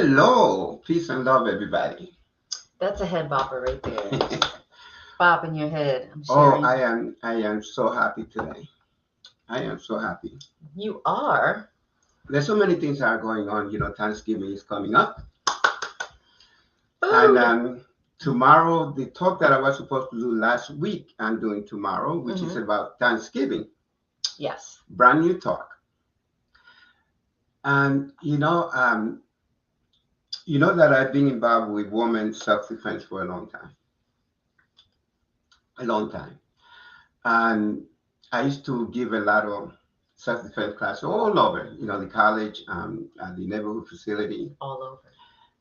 Hello, peace and love, everybody. That's a head bopper right there. Bopping your head. I'm Oh, sharing. I am so happy today. I am so happy. You are. There's so many things that are going on. Thanksgiving is coming up, and Food. tomorrow the talk that I was supposed to do last week, I'm doing tomorrow, which is about Thanksgiving. Yes. Brand new talk, and you know that I've been involved with women's self-defense for a long time. And I used to give a lot of self-defense classes all over, the college, at the neighborhood facility, All over.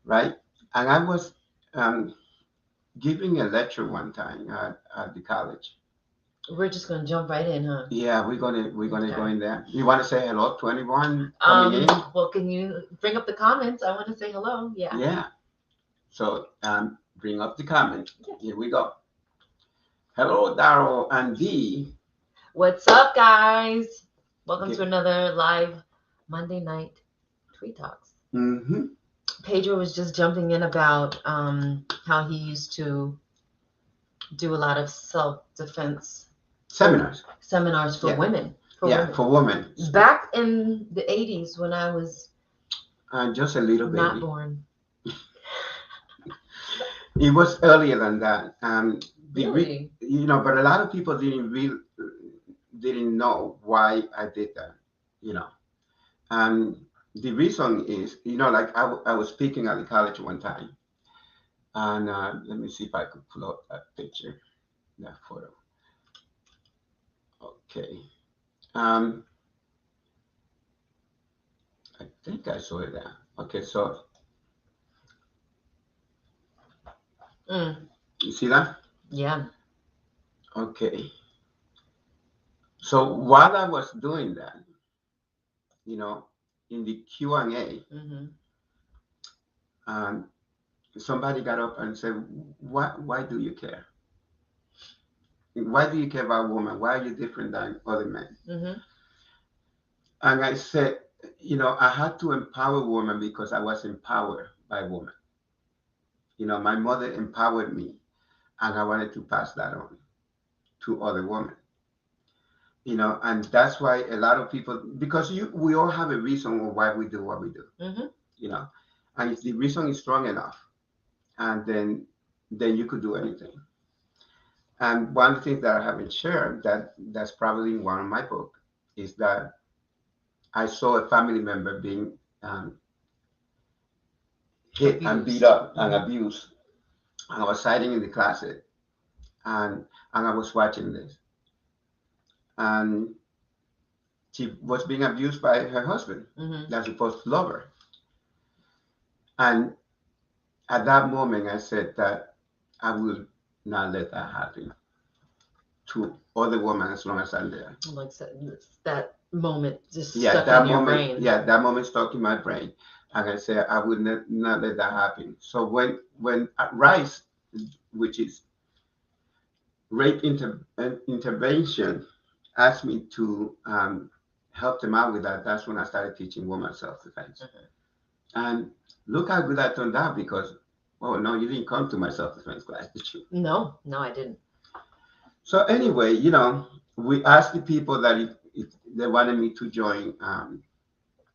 right? And I was um, giving a lecture one time at the college. We're just gonna jump right in, huh? Yeah, we're gonna go Okay. in there. You want to say hello to anyone coming in? Well, can you bring up the comments? I want to say hello. Yeah. Yeah. So bring up the comment. Here we go. Hello, Daryl and Dee. What's up, guys? Welcome Okay. to another live Monday night Tweed Talks. Mm-hmm. Pedro was just jumping in about how he used to do a lot of self-defense Seminars. for Yeah. women. For women. Back in the 80s when I was Just a little not baby. born. It was earlier than that. Really? But a lot of people didn't know why I did that. And the reason is, like I was speaking at the college one time, and let me see if I could pull up that picture, that photo. Okay. I think I saw it there. Okay, so you see that? Yeah. Okay. So while I was doing that, in the Q&A, somebody got up and said, why do you care? Why do you care about women? Why are you different than other men? And I said, I had to empower women because I was empowered by women. My mother empowered me, and I wanted to pass that on to other women. And that's why a lot of people, because we all have a reason why we do what we do. And if the reason is strong enough, and then you could do anything. And one of the things that I haven't shared, that's probably in one of my books, is that I saw a family member being hit and beat up and abused. And I was sitting in the closet, and I was watching this. And she was being abused by her husband, that's supposed to love her. And at that moment, I said that I will not let that happen to other women as long as I'm there. Like that moment just stuck in your brain. Yeah, that moment stuck in my brain. And I said I would not let that happen. So when RISE, which is Rape Intervention, asked me to help them out with that, that's when I started teaching women self-defense. And look how good I turned out, because, oh no, you didn't come to my self-defense class, did you? No, I didn't. So anyway, we asked the people that if they wanted me to join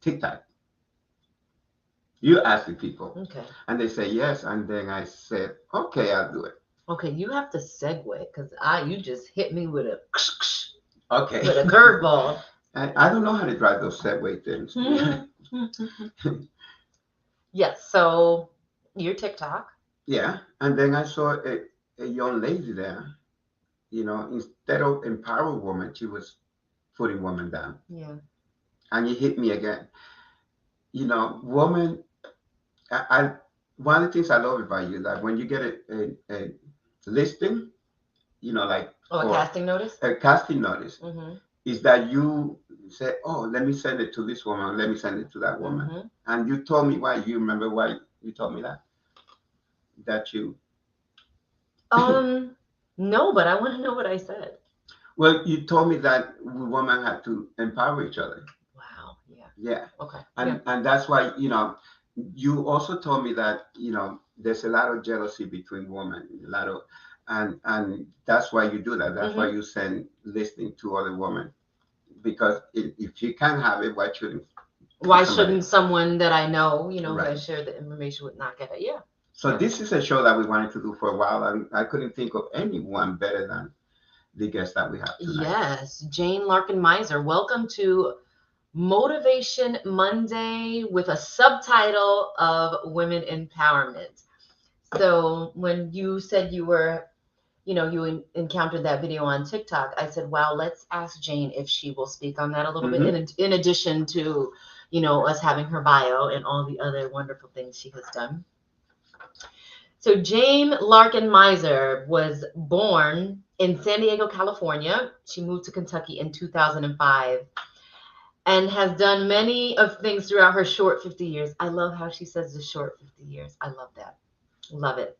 TikTok. You asked the people. Okay. And they say yes. And then I said, okay, I'll do it. Okay, you have to segue, because you just hit me with a okay with a curveball. I don't know how to drive those segue things. Yes, so your TikTok. Yeah, and then I saw a young lady there. Instead of empowering women, she was putting women down. Yeah. And it hit me again. Woman, I one of the things I love about you, that when you get a listing, like a casting notice. A casting notice is that you say, oh, let me send it to this woman, let me send it to that woman. And you told me why. You remember why you told me that? That you no, but I want to know what I said. Well, you told me that women had to empower each other. Wow. Yeah. Yeah. Okay. And that's why, you also told me that there's a lot of jealousy between women, a lot of, and that's why you do that. That's why Hmm. you send listening to other women, because if you can't have it, why shouldn't Why somebody? shouldn't someone that I know, who I Right. share the information with, not get it? Yeah. So Yeah. this is a show that we wanted to do for a while, and I couldn't think of anyone better than the guest that we have tonight. Yes, Jane Larkin-Meiser. Welcome to Motivation Monday with a subtitle of Women Empowerment. So when you said you were, encountered that video on TikTok, I said, wow, let's ask Jane if she will speak on that a little bit, Hmm. in addition to, us having her bio and all the other wonderful things she has done. So Jane Larkin-Meiser was born in San Diego, California. She moved to Kentucky in 2005 and has done many of things throughout her short 50 years. I love how she says the short 50 years. I love that. Love it.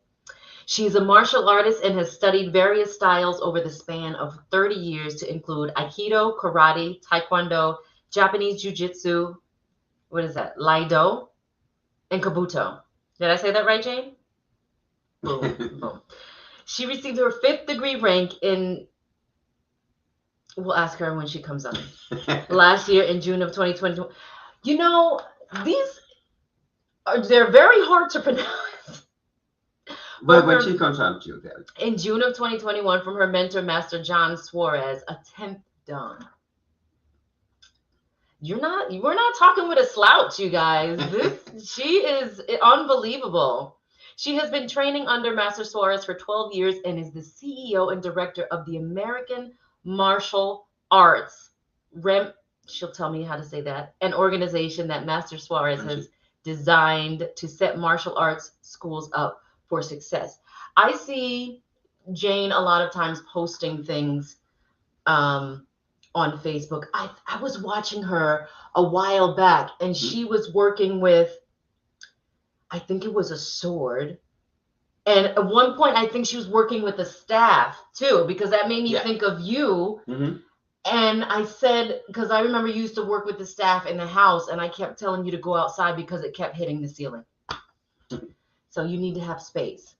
She's a martial artist and has studied various styles over the span of 30 years to include Aikido, Karate, Taekwondo, Japanese Jiu-Jitsu, what is that, Lido, and Kabuto. Did I say that right, Jane? Boom, boom. She received her fifth degree rank in, we'll ask her when she comes on, last year in June of 2020. You know, these they're very hard to pronounce. But when she comes on to that, In June of 2021 from her mentor, Master John Suarez, a 10th Dan. We're not talking with a slouch, you guys. She is unbelievable. She has been training under Master Suarez for 12 years and is the CEO and director of the American Martial Arts Rem. She'll tell me how to say that. An organization that Master Suarez Renshi. has designed to set martial arts schools up for success. I see Jane a lot of times posting things um, on Facebook. I was watching her a while back, and she was working with, I think it was a sword. And at one point, I think she was working with the staff too, because that made me Yeah. think of you. Hmm. And I said, because I remember you used to work with the staff in the house, and I kept telling you to go outside because it kept hitting the ceiling. So you need to have space.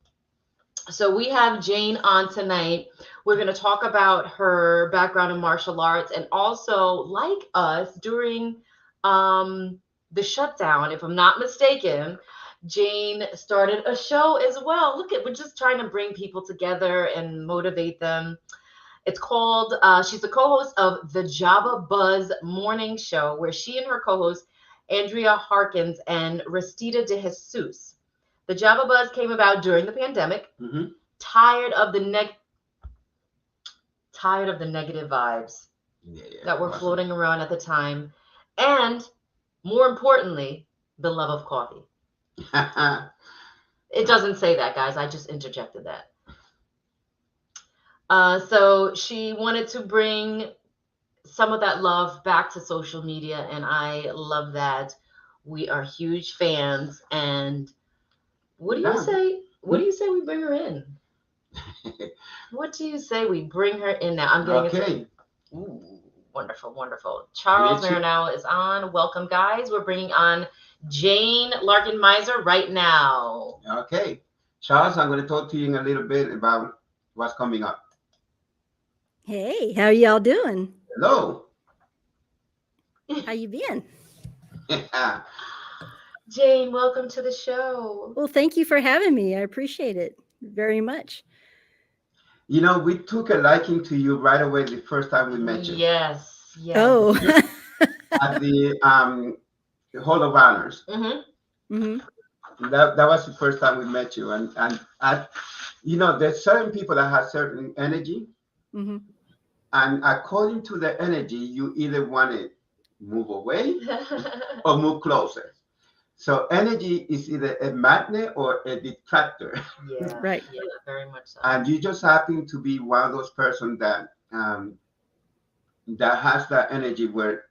So we have Jane on tonight. We're going to talk about her background in martial arts, and also, like us, during the shutdown, if I'm not mistaken, Jane started a show as well. Look at, we're just trying to bring people together and motivate them. It's called, she's the co-host of the Java Buzz Morning Show, where she and her co-host, Andrea Harkins and Restita De Jesus. The Java Buzz came about during the pandemic, Hmm. tired of the negative vibes Yeah, yeah, that were awesome. floating around at the time, and more importantly, the love of coffee. It doesn't say that, guys. I just interjected that. So she wanted to bring some of that love back to social media, and I love that. We are huge fans. And what do you Yeah. say? What do you say we bring her in? What do you say we bring her in now? I'm getting it. Okay. Ooh, wonderful, wonderful. Charles Richie. Marinello is on. Welcome, guys. We're bringing on Jane Larkin-Meiser right now. Okay. Charles, I'm going to talk to you in a little bit about what's coming up. Hey, how y'all doing? Hello. How you been? Jane, welcome to the show. Well, thank you for having me. I appreciate it very much. We took a liking to you right away the first time we met you Yes, yes. Oh. at the Hall of Honors. Hmm. That was the first time we met you, and there's certain people that have certain energy, Hmm. and according to the energy, you either want to move away or move closer. So energy is either a magnet or a detractor. Yeah, Right. yeah, very much so. And you just happen to be one of those persons that has that energy where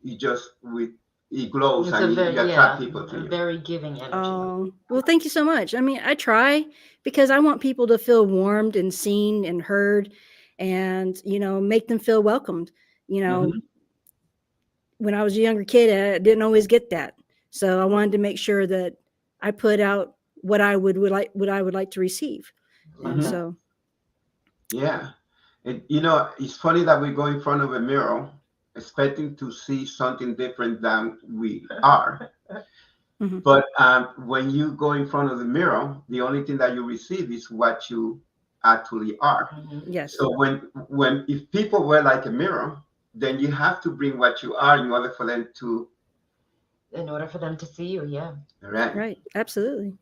you just with it glows It's a and very, you attract people to a you. very giving energy. Well, thank you so much. I mean, I try because I want people to feel warmed and seen and heard and, make them feel welcomed. You know, Hmm. when I was a younger kid, I didn't always get that. So I wanted to make sure that I put out what I would like to receive. Love And Mhm. that. so Yeah. And it's funny that we go in front of a mirror expecting to see something different than we are. mhm. But when you go in front of the mirror, the only thing that you receive is what you actually are. Mhm. Yes. So when if people were like a mirror, then you have to bring what you are in order for them to. In order for them to see you, yeah. Right. Right. Absolutely.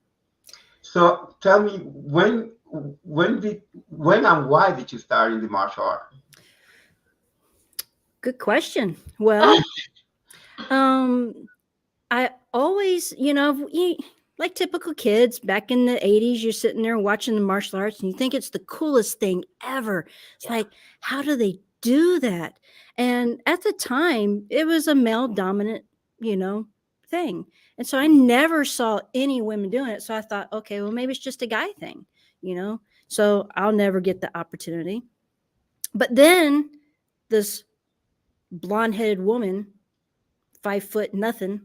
So tell me when and why did you start in the martial art? Good question. Well, I always, like typical kids back in the 80s, you're sitting there watching the martial arts and you think it's the coolest thing ever. It's Yeah. like, how do they do that? And at the time, it was a male dominant, thing. And so I never saw any women doing it. So I thought, okay, well, maybe it's just a guy thing, you know? So I'll never get the opportunity. But then this blonde headed woman, 5 foot nothing,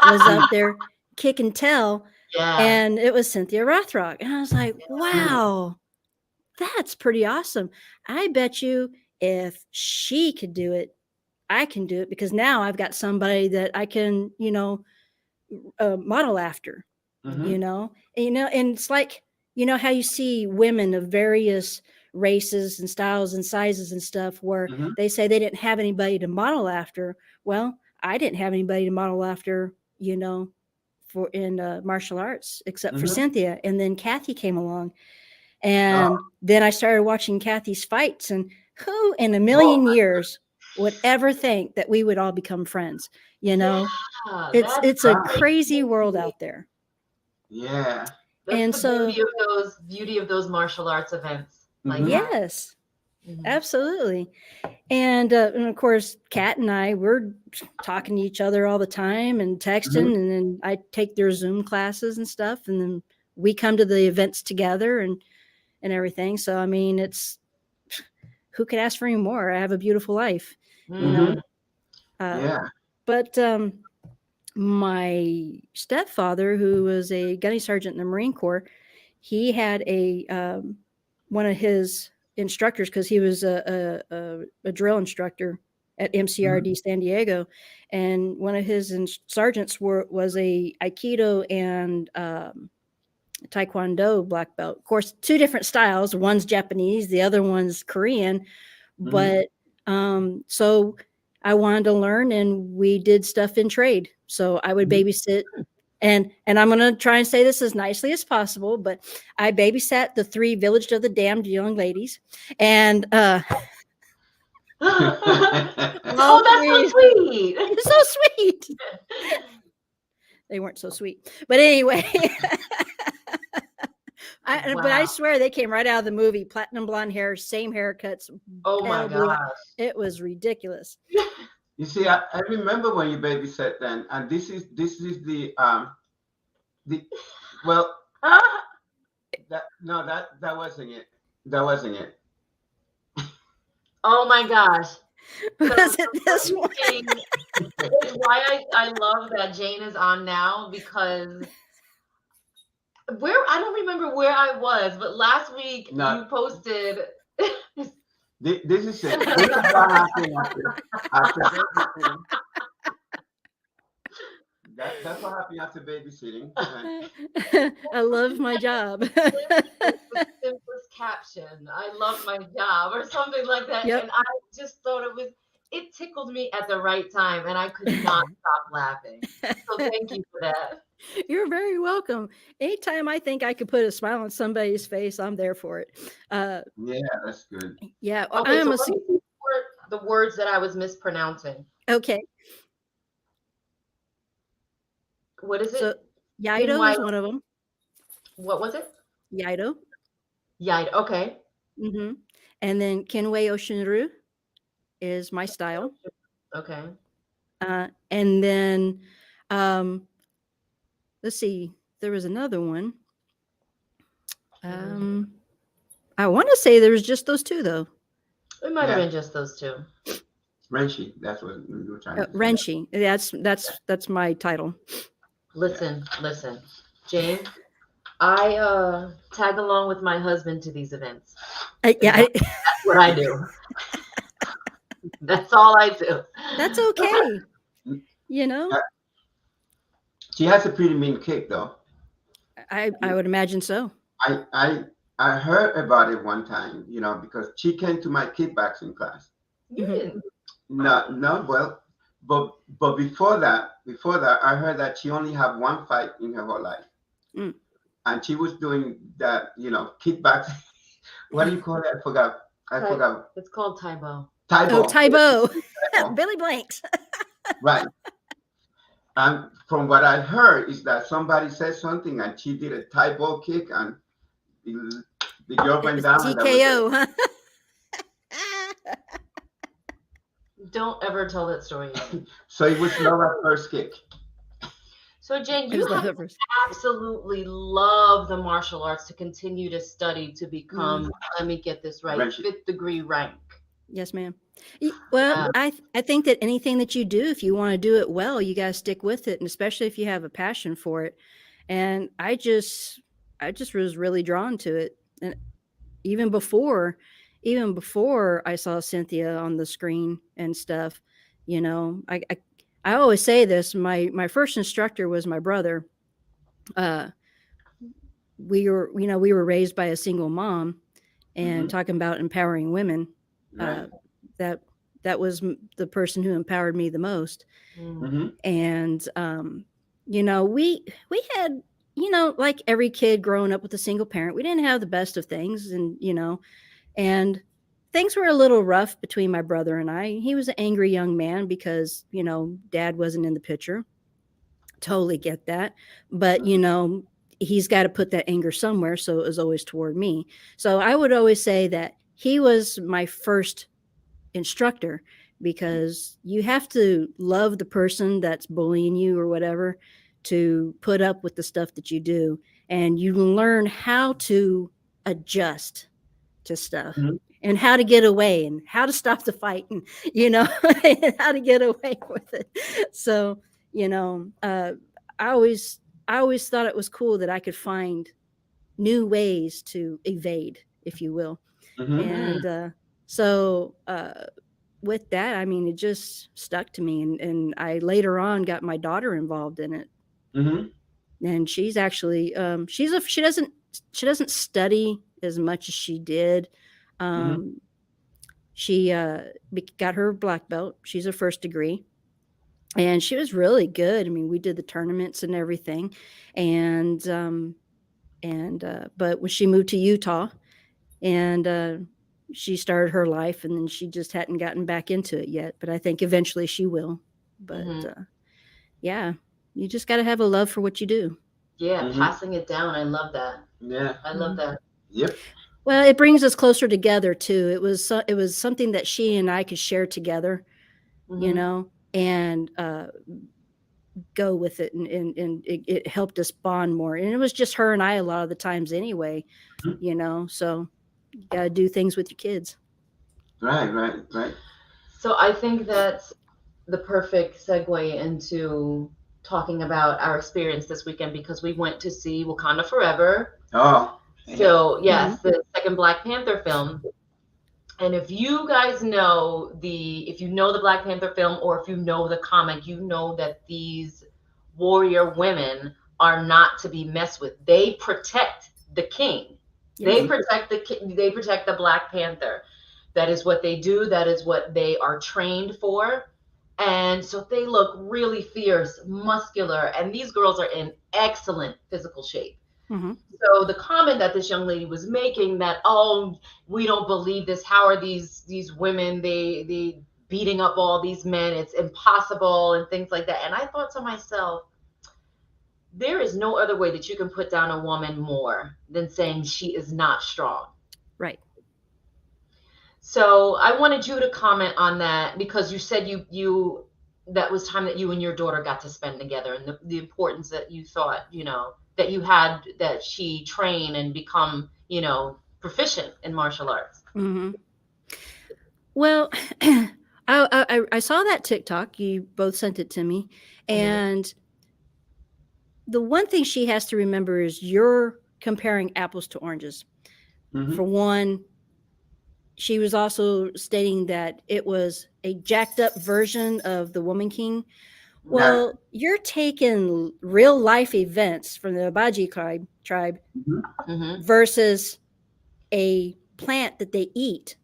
was out there kicking tail, Yeah. and it was Cynthia Rothrock. And I was like, wow, that's pretty awesome. I bet you if she could do it, I can do it because now I've got somebody that I can, model after, Mm-hmm. and it's like, how you see women of various races and styles and sizes and stuff where Mm-hmm. they say they didn't have anybody to model after. Well, I didn't have anybody to model after, for in martial arts except for Mm-hmm. Cynthia. And then Kathy came along, Oh, and then I started watching Kathy's fights. And who in a oh, million years would ever think that we would all become friends? Yeah. It's a right. crazy world out there. Yeah. That's And the so, beauty of those martial arts events like Mm-hmm. that. yes, Mhm. absolutely. And of course, Kat and I, we're talking to each other all the time and Mm-hmm. texting. And then I take their Zoom classes and stuff. And then we come to the events together and everything. So, I mean, it's who could ask for any more? I have a beautiful life, you Mm-hmm. know. Mhm. Yeah. But my stepfather, who was a gunny sergeant in the Marine Corps, he had one of his instructors, because he was a drill instructor at Mm-hmm. MCRD San Diego, and one of his sergeants was a Aikido and Taekwondo black belt. Of course, two different styles. One's Japanese, the other one's Korean. Mm-hmm. But so I wanted to learn, and we did stuff in trade. So I would Mm-hmm. babysit, and I'm going to try and say this as nicely as possible, but I babysat the 3 Village of the Damned young ladies, and all Oh, that's so 3. sweet. It's so sweet. They weren't so sweet, but anyway. But I Wow. swear they came right out of the movie. Platinum blonde hair, same haircuts, Oh my pale blue eye. gosh. It was ridiculous. You see, I remember when you babysat then, and this is the well that wasn't it. That wasn't it. Oh my gosh. Was So it this one? thing is why I love that Jane is on now, because I don't remember where I was, but last week No. you posted This is it. This is what happened after babysitting. That's what happened after babysitting. I love my job. the simplest caption, I love my job, or something like that. Yep. And I just thought it tickled me at the right time, and I could not stop laughing. So thank you for that. You're very welcome. Anytime I think I could put a smile on somebody's face, I'm there for it. Yeah, that's good. Yeah, Okay, so let me see the words that I was mispronouncing. okay. What is So it? Yaido is one of them. What was it? Yaido. Yeah, okay. Mm-hmm. And then Kenwayoshin Ryu is my style. Okay. And then let's see, there was another one. I want to say there was just those 2 though. It might have been just those 2. Renshi, that's what we were trying to say. Renshi. That's my title. Listen, Jane. I tag along with my husband to these events. Yeah, That's what I do. That's all I do. that's okay. You know, Uh, She has a pretty mean kick, though. I would imagine so. I I I heard about it one time, because she came to my kickboxing class. You Mhm. didn't. No, no, well, but before that, I heard that she only had one fight in her whole life, Mm. and she was doing that, kickboxing. What do you call it? I forgot. I Tai- forgot. It's called Taibo. Oh, Taibo. Tybo, Taibo. Billy Blanks. Right. And from what I heard is that somebody said something, and she did a Taibo kick, and the, the girl It went was down, and that was it. TKO, huh? Don't ever tell that story again. So it was love at first kick. So, Jane, It you was have love to at first. absolutely love the martial arts to continue to study to become, let me get this right, Renshi. 5th degree rank. Yes, ma'am. Well, Wow. I think that anything that you do, if you want to do it well, you got to stick with it, and especially if you have a passion for it. And I just was really drawn to it, and even before, even before I saw Cynthia on the screen and stuff, I always say this. My first instructor was my brother. Uh, we were raised by a single mom, and Mhm. talking about empowering women. Right. That that was the person who empowered me the most. Mm. Hmm. And we had, like every kid growing up with a single parent, we didn't have the best of things, and things were a little rough between my brother and I. He was an angry young man because dad wasn't in the picture. Totally get that. But he's got to put that anger somewhere, so it was always toward me. So I would always say that he was my first instructor, because you have to love the person that's bullying you or whatever to put up with the stuff that you do, and you learn how to adjust to stuff, Mhm. and how to get away, and how to stop the fight, and and how to get away with it. So I always I always thought it was cool that I could find new ways to evade, if you will. Hmm. Mm. And so with that, I mean, it just stuck to me, and I later on got my daughter involved in it, Hmm. and she's actually she doesn't study as much as she did. Hmm. Um, she got her black belt. She's a first degree, and she was really good. I mean, we did the tournaments and everything, and but when she moved to Utah, and she started her life, and then she just hadn't gotten back into it yet, but I think eventually she will. But Mhm. yeah, you just got to have a love for what you do. Yeah, Hmm. passing it down. I love that. Yeah. I love that. Yep. Well, it brings us closer together too. It was something that she and I could share together, Mhm. and go with it, and it helped us bond more, and it was just her and I a lot of the times anyway. Mhm. So you got to do things with your kids. Right. Right. Right. So I think that's the perfect segue into talking about our experience this weekend, because we went to see Wakanda Forever. Oh. So, Mhm. yes, the second Black Panther film. And if you guys know if you know the Black Panther film, or if you know the comic, you know that these warrior women are not to be messed with. They protect the king. They Yes. protect the king. They protect the Black Panther. That is what they do. That is what they are trained for. And so they look really fierce, muscular, and these girls are in excellent physical shape. Hmm. So the comment that this young lady was making, that, oh, we don't believe this, how are these women, they beating up all these men, it's impossible, and things like that. And I thought to myself, there is no other way that you can put down a woman more than saying she is not strong. Right. So I wanted you to comment on that, because you said you that was time that you and your daughter got to spend together, and the importance that you thought, that you had, that she train and become, proficient in martial arts. Hmm. Well, I saw that TikTok. You both sent it to me, Mhm. and the one thing she has to remember is you're comparing apples to oranges. Hmm. For one, she was also stating that it was a jacked up version of the Woman King. Yeah. Well, you're taking real life events from the Abaji tribe Mhm. Mm-hmm. versus a plant that they eat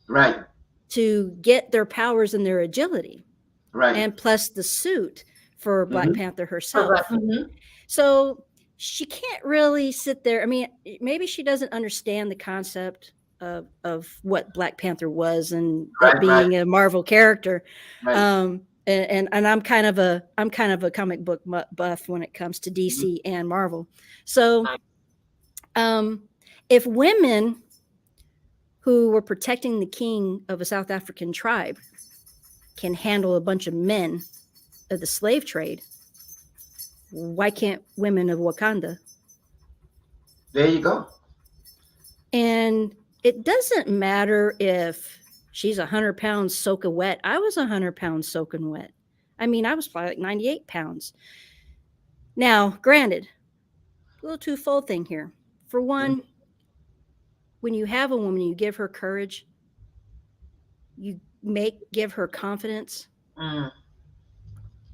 Right. to get their powers and their agility, Right. and plus the suit for Black Hmm. Panther herself. Mm-hmm. So she can't really sit there. I mean, maybe she doesn't understand the concept of what Black Panther was and it Right. Right. being a Marvel character. Right. And I'm kind of a comic book buff when it comes to Mhm. DC and Marvel. So Nice. if women who were protecting the king of a South African tribe can handle a bunch of men of the slave trade, why can't women of Wakanda? There you go. And it doesn't matter if she's 100 pounds soaking wet. I was 100 pounds soaking wet. I mean, I was probably like 98 pounds. Now, granted, a little twofold thing here. For one, when you have a woman, you give her courage, you give her confidence, Mm.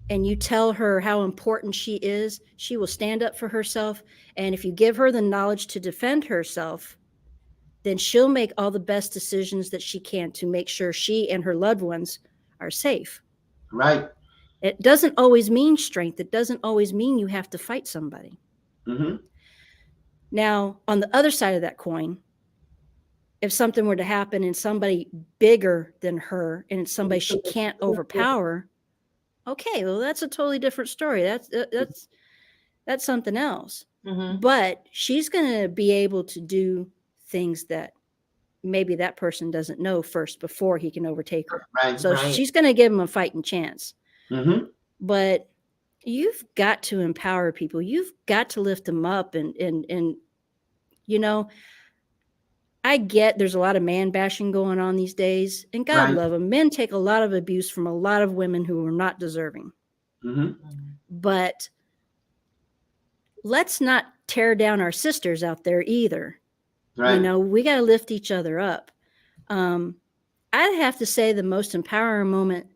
and you tell her how important she is, she will stand up for herself. And if you give her the knowledge to defend herself, then she'll make all the best decisions that she can to make sure she and her loved ones are safe. Right. It doesn't always mean strength. It doesn't always mean you have to fight somebody. Hmm. Now, on the other side of that coin, if something were to happen and somebody bigger than her and it's somebody she can't overpower, okay, well, that's a totally different story. That's something else. Mm-hmm. But she's going to be able to do things that maybe that person doesn't know first before he can overtake her. Right. So Right. she's going to give him a fighting chance. Hmm. But you've got to empower people. You've got to lift them up. And you know, I get there's a lot of man bashing going on these days. And God Right. love them. Men take a lot of abuse from a lot of women who are not deserving. Hmm. But let's not tear down our sisters out there either. Right. You know, we got to lift each other up. I'd have to say the most empowering moment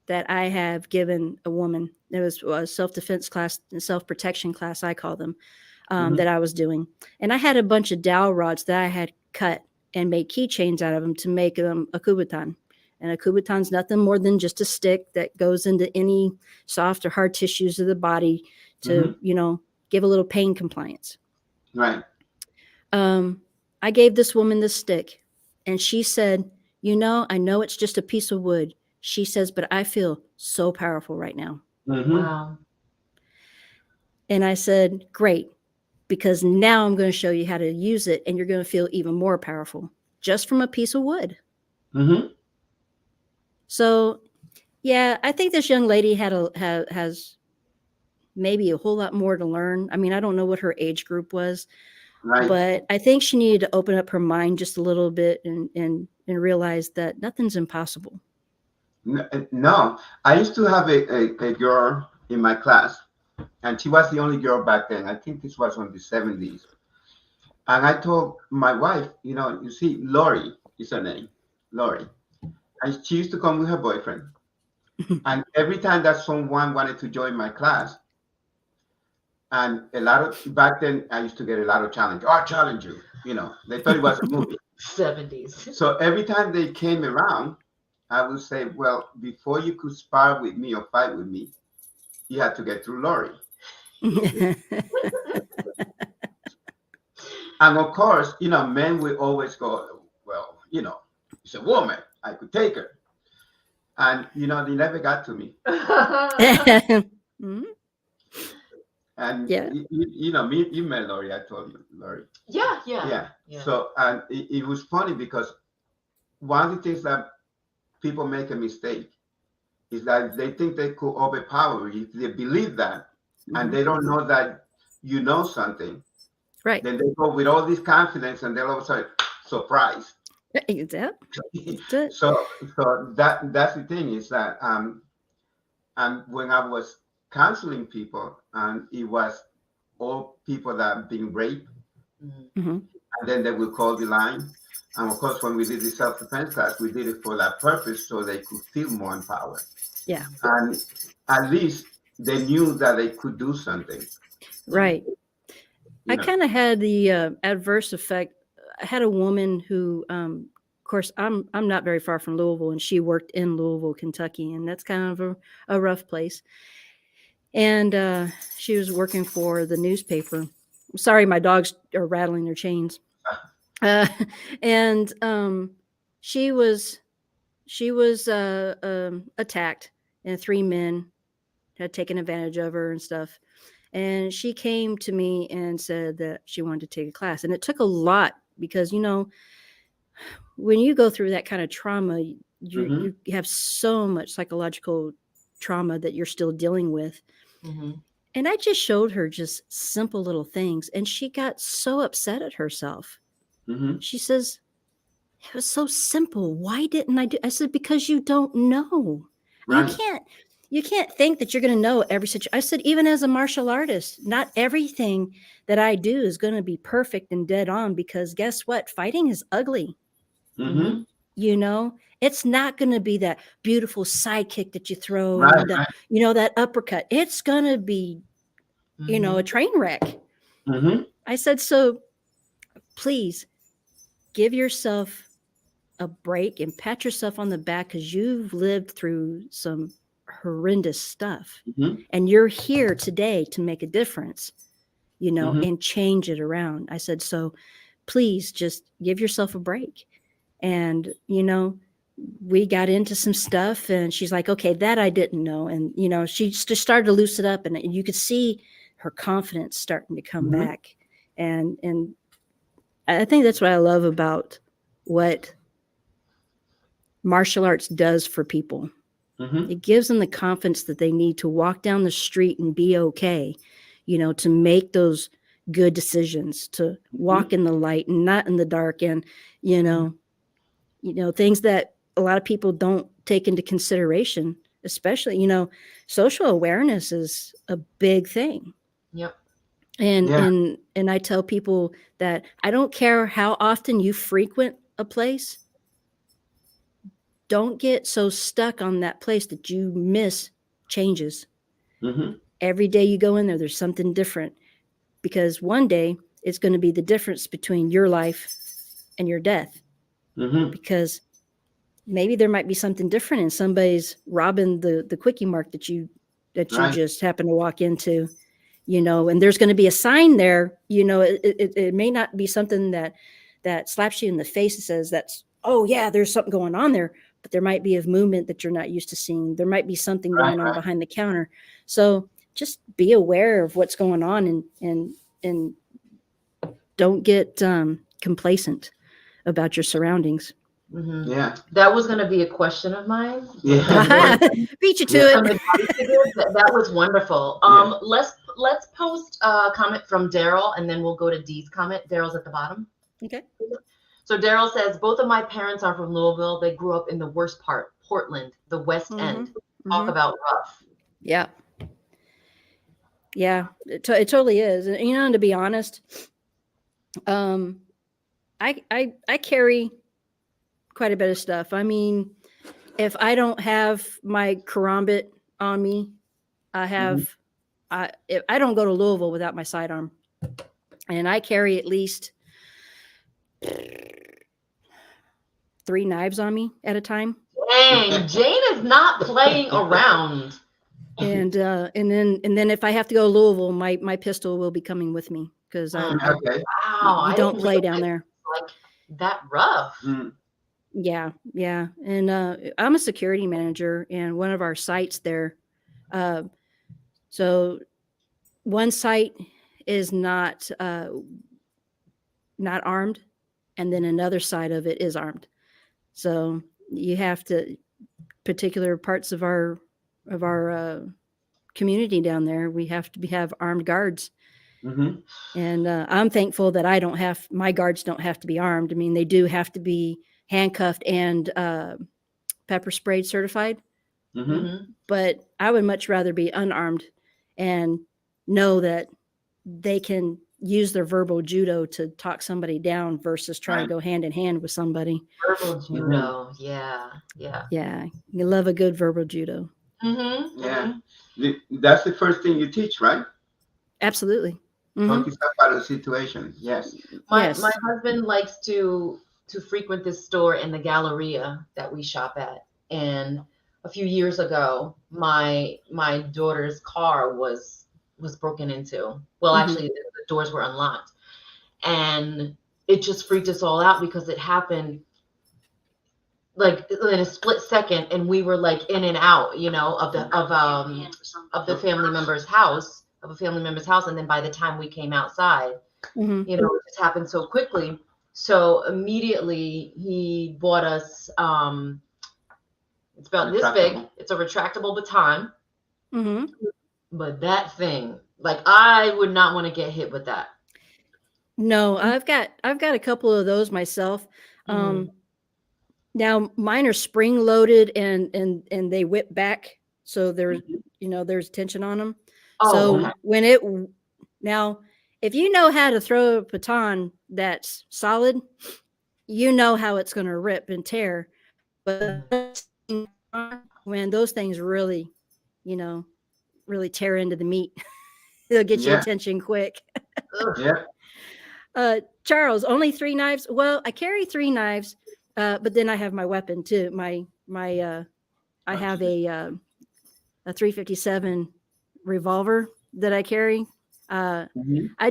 that I have given a woman, it was a self-defense class, self-protection class, I call them, Mhm. that I was doing. And I had a bunch of dowel rods that I had cut and made keychains out of them to make them a kubutan. And a kubutan's nothing more than just a stick that goes into any soft or hard tissues of the body to, give a little pain compliance. Right. I gave this woman this stick and she said, I know it's just a piece of wood. She says, but I feel so powerful right now. Hmm. Wow. And I said, great, because now I'm going to show you how to use it and you're going to feel even more powerful just from a piece of wood. Hmm. So, yeah, I think this young lady has maybe a whole lot more to learn. I mean, I don't know what her age group was, Right. but I think she needed to open up her mind just a little bit and realize that nothing's impossible. No, I used to have a girl in my class, and she was the only girl back then. I think this was in the 70s. And I told my wife, you see, Lori is her name, Lori. And she used to come with her boyfriend. And every time that someone wanted to join my class, and back then, I used to get a lot of challenge. Oh, I challenge you. They thought it was a movie. 70s. So every time they came around, I would say, well, before you could spar with me or fight with me, you had to get through Lori. And of course, men will always go, well, it's a woman. I could take her. And, they never got to me. Mhm. And, Yeah. you met Lori. I told you, Lori. Yeah. Yeah. So, and it was funny because one of the things that people make a mistake is that they think they could overpower you. If they believe that, and they don't know that you know something, Right. then they go with all this confidence, and they're all of a sudden surprised. That's it. So that's the thing is that and when I was counseling people, and it was all people that have been raped, Mm-hmm. and then they will call the line. And of course, when we did the self-defense class, we did it for that purpose, so they could feel more empowered. Yeah. And at least they knew that they could do something. Right. You I know. kind of had the adverse effect. I had a woman who, of course, I'm not very far from Louisville, and she worked in Louisville, Kentucky, and that's kind of a rough place. And she was working for the newspaper. Sorry, my dogs are rattling their chains. Uh, and she was attacked, and 3 men had taken advantage of her and stuff. And she came to me and said that she wanted to take a class. And it took a lot because, you know, when you go through that kind of trauma, you have so much psychological trauma that you're still dealing with. Mm-hmm. And I just showed her just simple little things. And she got so upset at herself. Mm-hmm. She says, it was so simple. Why didn't I do? I said, because you don't know. Right. You can't think that you're going to know every situation. I said, even as a martial artist, not everything that I do is going to be perfect and dead on, because guess what? Fighting is ugly. Mm-hmm. You know, it's not going to be that beautiful side kick that you throw, Right, and right. you know, that uppercut. It's going to be, you know, a train wreck. Mm-hmm. I said, so please give yourself a break and pat yourself on the back, because you've lived through some horrendous stuff, Mm-hmm. and you're here today to make a difference, you know, Mhm. and change it around. I said, so please just give yourself a break. And, you know, we got into some stuff, and she's like, okay, that I didn't know. And, you know, she just started to loosen up, and you could see her confidence starting to come Mhm. back. And I think that's what I love about what martial arts does for people. Mm-hmm. It gives them the confidence that they need to walk down the street and be okay, you know, to make those good decisions, to walk in the light and not in the dark. And, you know, things that a lot of people don't take into consideration, especially, you know, social awareness is a big thing. Yep. And Yeah. and I tell people that I don't care how often you frequent a place, don't get so stuck on that place that you miss changes. Mm-hmm. Every day you go in there, there's something different, because one day it's going to be the difference between your life and your death. Mm-hmm. Because maybe there might be something different, and somebody's robbing the quickie mart that you Right. just happen to walk into, you know, and there's going to be a sign there, you know. It may not be something that slaps you in the face and says that's, oh yeah, there's something going on there, but there might be a movement that you're not used to seeing. There might be something Right. going on Right. behind the counter. So just be aware of what's going on, and don't get complacent about your surroundings. Mm-hmm. Yeah. That was going to be a question of mine. Yeah. Beat you to Yeah. it. That was wonderful. Yeah. Let's post a comment from Daryl, and then we'll go to Dee's comment. Daryl's at the bottom. Okay. So Daryl says, both of my parents are from Louisville. They grew up in the worst part, Portland, the West End. Talk about rough. Yeah. Yeah, it totally is. And, you know, and to be honest, I carry quite a bit of stuff. I mean, if I don't have my karambit on me, I have, I don't go to Louisville without my sidearm, and I carry at least 3 knives on me at a time. Dang, Jane is not playing around. And then if I have to go to Louisville, my pistol will be coming with me, because Okay. Wow, you I don't didn't play realize down there. like that rough. Mm. Yeah. And I'm a security manager in one of our sites there. So one site is not armed, and then another side of it is armed. So you have to, particular parts of our community down there, we have to have armed guards. Mm-hmm. And I'm thankful that my guards don't have to be armed. I mean, they do have to be handcuffed and pepper sprayed certified, Mm-hmm. but I would much rather be unarmed, and know that they can use their verbal judo to talk somebody down versus try to go hand in hand with somebody. Verbal judo. Yeah. Yeah. Yeah. You love a good verbal judo. Yeah. That's the first thing you teach, right? Absolutely. Talk yourself out of the situation. Yes. My husband likes to frequent this store in the Galleria that we shop at. And a few years ago, my daughter's car was broken into. Well, actually, the doors were unlocked, and it just freaked us all out because it happened like in a split second, and we were like in and out, of the family member's house, and then by the time we came outside, it just happened so quickly. So immediately he bought us it's about this big. It's a retractable baton. But that thing, like, I would not want to get hit with that. No, I've got a couple of those myself. Now mine are spring loaded and they whip back, so there's there's tension on them. Now if you know how to throw a baton that's solid, you know how it's going to rip and tear. But when those things really tear into the meat, they'll get your attention quick. Charles, only 3 knives? Well, I carry 3 knives, but then I have my weapon too. I have a 357 revolver that I carry. I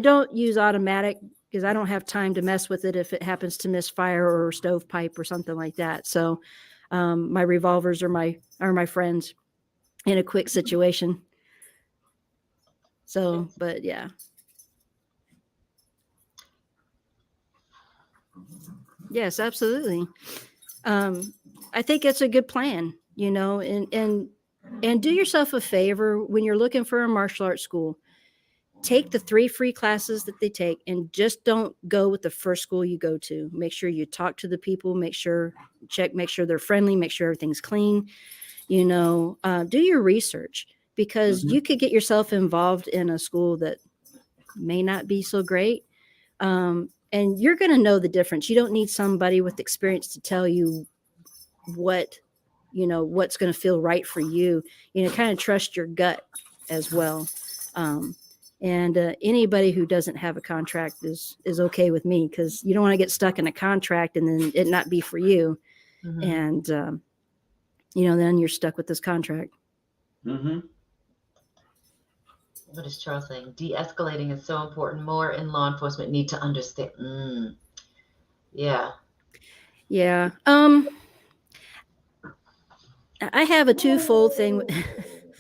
don't use automatic because I don't have time to mess with it if it happens to misfire or stovepipe or something like that. So my revolvers are my friends in a quick situation. So, but yeah. Yes, absolutely. I think it's a good plan, and do yourself a favor when you're looking for a martial arts school. Take the 3 free classes that they take and just don't go with the first school you go to. Make sure you talk to the people, make sure they're friendly, make sure everything's clean, do your research, because you could get yourself involved in a school that may not be so great. And you're going to know the difference. You don't need somebody with experience to tell you what's going to feel right for you. Kind of trust your gut as well. And anybody who doesn't have a contract is okay with me, because you don't want to get stuck in a contract and then it not be for you. And, then you're stuck with this contract. What is Charles saying? De-escalating is so important. More in law enforcement need to understand. Yeah. Yeah. I have a twofold thing.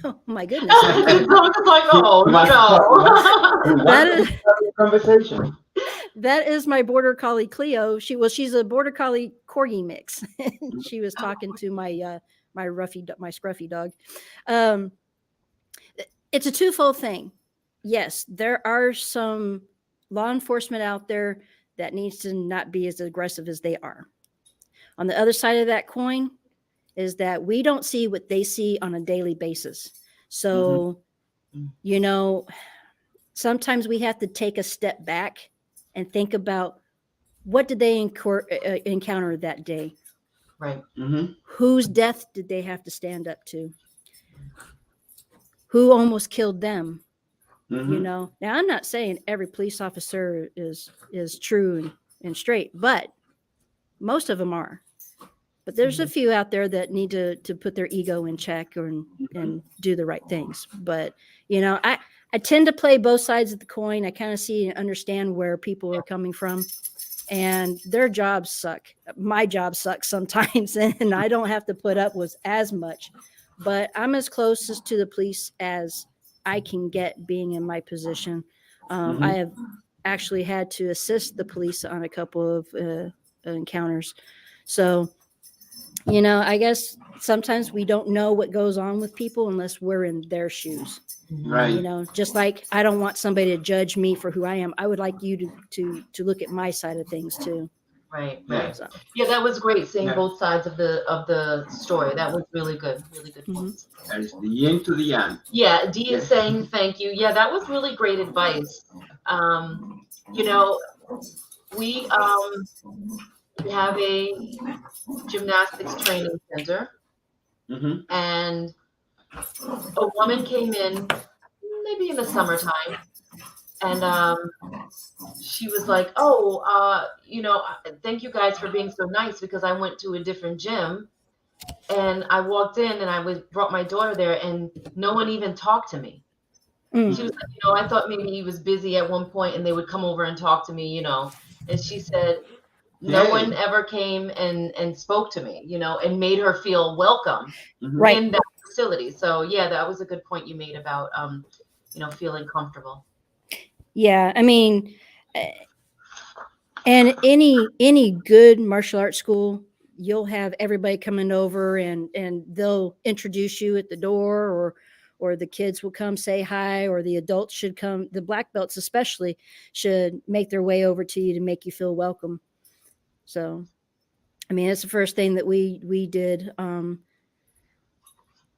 Oh my goodness. Like, oh no. Conversation. That is my border collie Cleo. She's a border collie corgi mix. She was talking to my my scruffy dog. It's a twofold thing. Yes, there are some law enforcement out there that needs to not be as aggressive as they are. On the other side of that coin is that we don't see what they see on a daily basis. So, sometimes we have to take a step back and think about, what did they encounter that day? Right. Whose death did they have to stand up to? Who almost killed them? Now I'm not saying every police officer is true and straight, but most of them are. But there's a few out there that need to put their ego in check and do the right things. But, I tend to play both sides of the coin. I kind of see and understand where people are coming from, and their jobs suck. My job sucks sometimes, and I don't have to put up with as much, but I'm as close to the police as I can get being in my position. I have actually had to assist the police on a couple of encounters. So, I guess sometimes we don't know what goes on with people unless we're in their shoes. Right. Just like I don't want somebody to judge me for who I am. I would like you to look at my side of things too. Right. Yeah. So, Yeah, that was great seeing Yeah. both sides of the story. That was really good. Really good Mhm. points. There's the yin to the yang. Yeah, Dee is Yeah. saying thank you. Yeah, that was really great advice. You know, we have a gymnastics training center, Mm-hmm. and a woman came in maybe in the summertime, and she was like, "Oh, thank you guys for being so nice because I went to a different gym and I walked in and I was brought my daughter there and no one even talked to me." mm. She was like, I thought maybe he was busy at one point and they would come over and talk to me, And she said, no Hey. one ever came and spoke to me, and made her feel welcome Mm-hmm. Right. in that facility. So yeah, that was a good point you made about, feeling comfortable. Yeah, I mean, and any good martial arts school, you'll have everybody coming over and they'll introduce you at the door, or the kids will come say hi, or the adults should come, the black belts especially should make their way over to you to make you feel welcome. So, I mean, that's the first thing that we did.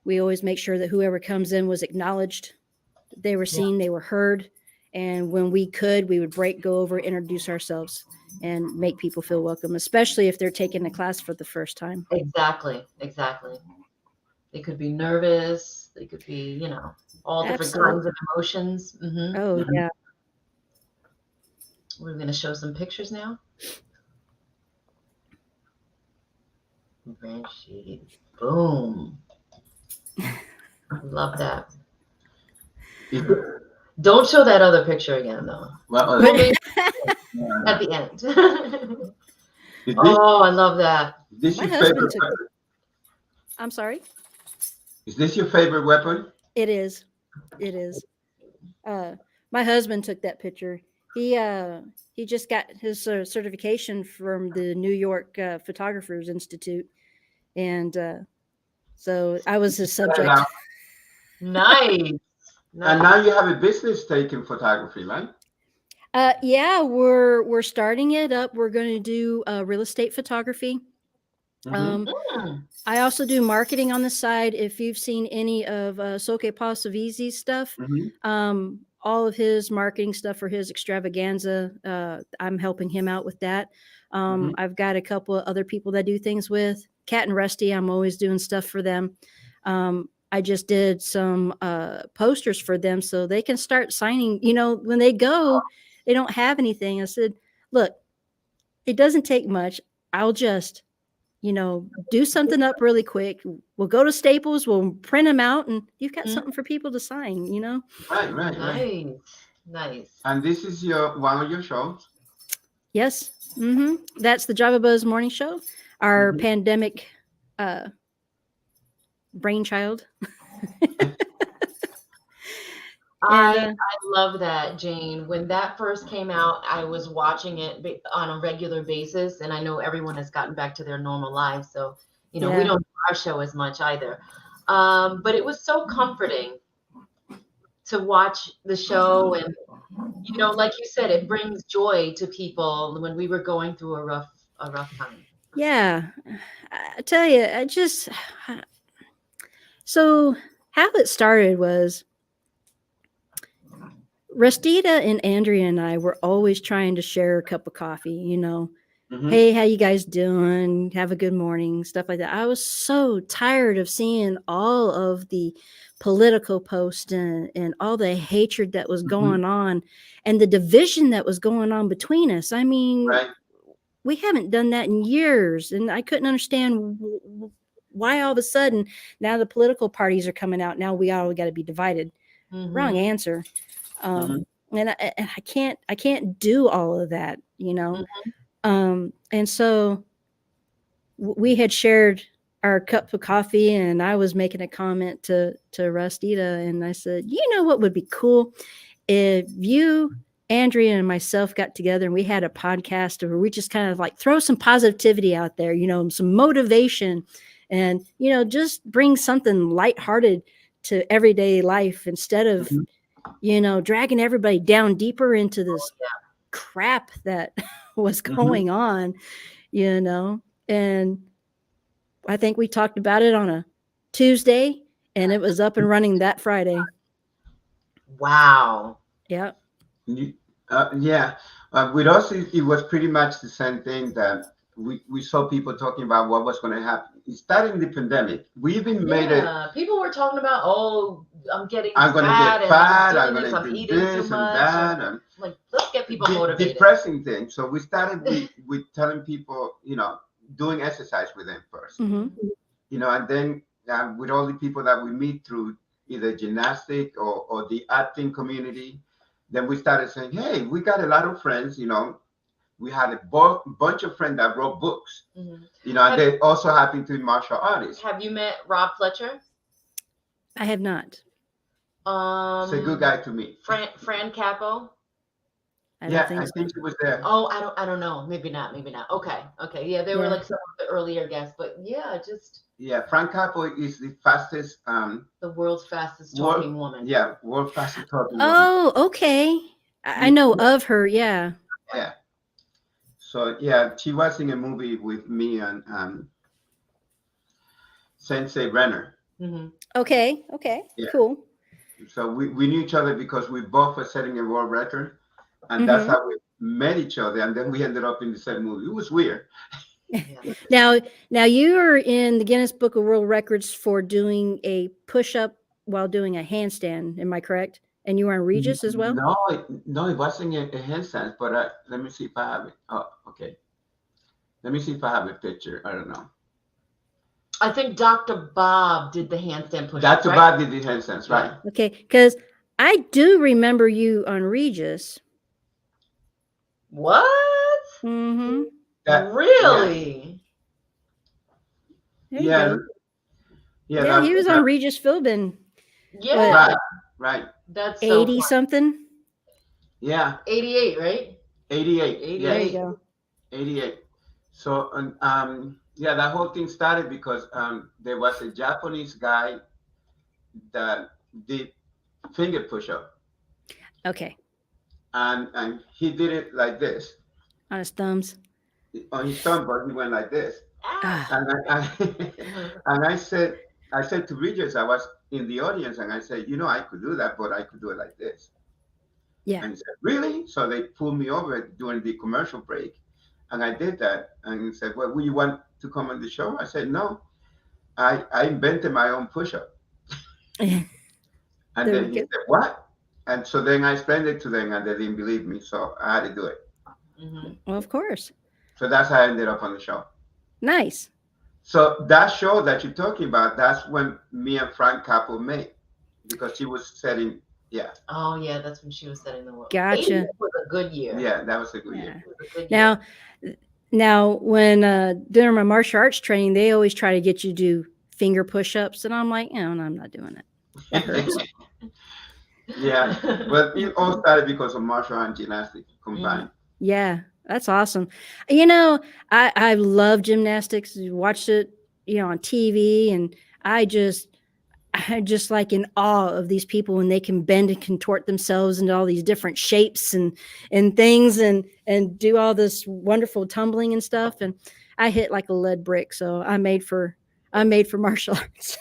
We always make sure that whoever comes in was acknowledged, they were seen, they were heard, and when we could, we would go over, introduce ourselves, and make people feel welcome, especially if they're taking the class for the first time. Exactly. They could be nervous. They could be, all different kinds of emotions. Mm-hmm. Oh yeah. We're going to show some pictures now. Renshi. Boom. Love that. Don't show that other picture again, though. Well, Maybe at the end. Oh, I love that. Is this My your husband favorite took weapon? I'm sorry. Is this your favorite weapon? It is. It is. My husband took that picture. He just got his certification from the New York Photographers Institute, and so I was his subject. Nice. And now you have a business taking photography, right? Yeah, we're starting it up. We're going to do real estate photography. Mm-hmm. I also do marketing on the side. If you've seen any of Soke Pasavizi's stuff, Mm-hmm. all of his marketing stuff for his extravaganza, I'm helping him out with that. I've got a couple of other people that do things with. Cat and Rusty, I'm always doing stuff for them. I just did some posters for them so they can start signing. When they go, they don't have anything. I said, look, it doesn't take much. I'll just, do something up really quick. We'll go to Staples, we'll print them out, and you've got something for people to sign, Right. Nice. And this is one of your shows? Yes. That's the Java Buzz Morning Show, our pandemic brainchild. I love that, Jane. When that first came out, I was watching it on a regular basis, and I know everyone has gotten back to their normal lives, so we don't do our show as much either. But it was so comforting to watch the show, and like you said, it brings joy to people when we were going through a rough time. Yeah, I tell you, so how it started was Rastita and Andrea and I were always trying to share a cup of coffee, Hey, how you guys doing? Have a good morning, stuff like that. I was so tired of seeing all of the political posts and all the hatred that was going on and the division that was going on between us. I mean, we haven't done that in years, and I couldn't understand why all of a sudden now the political parties are coming out. Now we all got to be divided. Wrong answer. And I can't do all of that, and so we had shared our cup of coffee, and I was making a comment to Rastita, and I said, what would be cool if you, Andrea, and myself got together and we had a podcast where we just kind of like throw some positivity out there, some motivation, and just bring something lighthearted to everyday life instead of dragging everybody down deeper into this crap that was Mhm. going on, and I think we talked about it on a Tuesday and it was up and running that Friday. Wow. Yeah. Yeah. With us, it was pretty much the same thing that we saw people talking about what was going to happen. It started in the pandemic. We even made it. Yeah, people were talking about, oh, I'm getting I'm going to fat get and fat. I'm I'm doing going this, to I'm do eating too this and much. that. And And like, let's get people motivated. depressing thing. So we started with telling people, doing exercise with them 1st. Mm-hmm. And then with all the people that we meet through either gymnastic or the acting community, then we started saying, hey, we got a lot of friends, we had a bunch of friends that wrote books, and they also happen to be martial artists. Have you met Rob Fletcher? I have not. He's a good guy to me. Fran Capo? I think he was there. Oh, I don't know. Maybe not. Okay. Yeah, they were like some of the earlier guests, but yeah, Frank Capo is the fastest the world's fastest talking woman. Yeah, world fastest talking woman. Oh, okay. I know of her, yeah. Yeah. So she was in a movie with me and Sensei Renner. Mm-hmm. Okay. Yeah. Cool. So we knew each other because we both were setting a world record, and that's how we met each other, and then we ended up in the same movie. It was weird. Now you are in the Guinness Book of World Records for doing a push-up while doing a handstand. Am I correct? And you were on Regis as well? No, it wasn't a handstand. But let me see if I have it. Oh, okay. Let me see if I have a picture. I don't know. I think Dr. Bob did the handstand push. Dr. Bob did the handstands, right? Okay, because I do remember you on Regis. What? Mm-hmm. Really? Yeah, he was on Regis Philbin. Yeah. Right. That's 80 something. Yeah. 88, right? 88. There you go. 88. So that whole thing started because there was a Japanese guy that did finger push-up. Okay. And he did it like this. On his thumbs. On his thumb, but he went like this. And I said to Regis, I was in the audience, and I said, I could do that, but I could do it like this. Yeah. And he said, really? So they pulled me over during the commercial break, and I did that. And he said, well, will you want to come on the show? I said, no. I invented my own push-up. And then he said, what? And so then I explained it to them, and they didn't believe me, so I had to do it. Mm-hmm. Well, of course. So that's how I ended up on the show. Nice. So that show that you're talking about, that's when me and Frank Capo met, because she was setting, Oh, yeah, that's when she was setting the world. Gotcha. It was a good year. Yeah, that was a good year. Now, when during my martial arts training, they always try to get you to do finger push-ups, and I'm like, no, I'm not doing it. That hurts. Yeah, but it all started because of martial art and gymnastics combined. Yeah, that's awesome. I love gymnastics. Watched it, on TV, and I'm just like in awe of these people when they can bend and contort themselves into all these different shapes and things and do all this wonderful tumbling and stuff. And I hit like a lead brick, so I'm made for martial arts.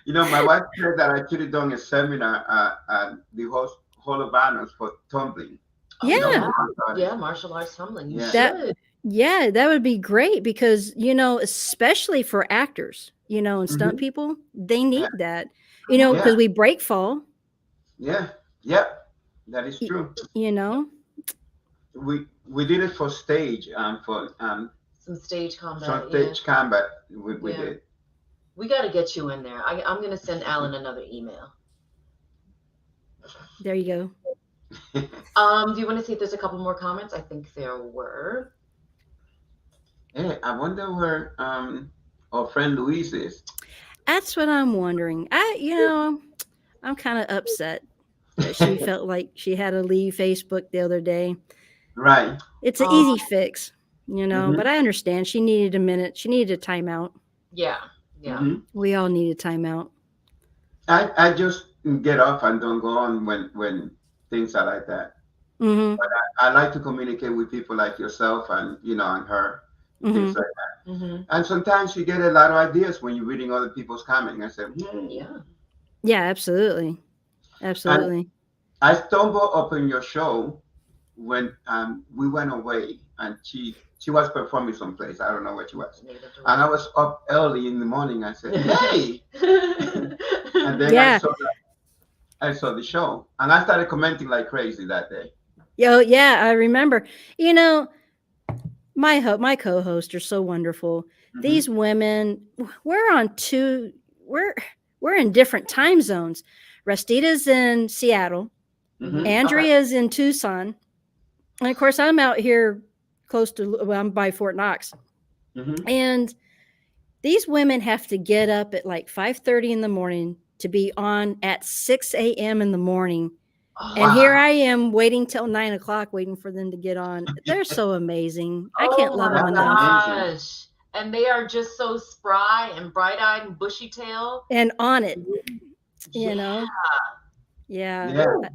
My wife said that I should have done a seminar at the Hall of Honors for tumbling. Yeah. Martial arts tumbling. You should. That would be great because, especially for actors, and stunt people, they need that, because we break fall. Yeah. That is true. We did it for stage, for some stage combat. Some stage combat we did. We got to get you in there. I'm going to send Alan another email. There you go. Do you want to see if there's a couple more comments? I think there were. Hey, I wonder where our friend Louise is. That's what I'm wondering. I'm kind of upset that she felt like she had to leave Facebook the other day. Right. It's an easy fix, but I understand. She needed a minute. She needed a timeout. Yeah. We all need a timeout. I just get off and don't go on when things are like that. Mm-hmm. But I like to communicate with people like yourself and and her and things Mm-hmm. like that. Mm-hmm. And sometimes you get a lot of ideas when you're reading other people's comments. I said, Yeah. Yeah, absolutely. And Absolutely. I stumbled upon your show when we went away, and she was performing someplace. I don't know where she was, and I was up early in the morning. I said, "Hey!" And then Yeah. I saw the show, and I started commenting like crazy that day. Yo, yeah, I remember. You know, my co-hosts are so wonderful. Hmm. These women, we're on two. We're we're in different time zones. Rastita's in Seattle. Mm-hmm. Okay. Andrea's in Tucson, and of course, I'm out here close to. Well, I'm by Fort Knox, Hmm. and these women have to get up at like 5:30 in the morning to be on at 6 a.m. in the morning. And Oh, here Wow. I am waiting till 9 o'clock, waiting for them to get on. They're so amazing. I can't oh love my them That's enough. amazing. gosh. And they are just so spry and bright-eyed and bushy-tailed. And on it, you Yeah. know? Yeah. Yeah.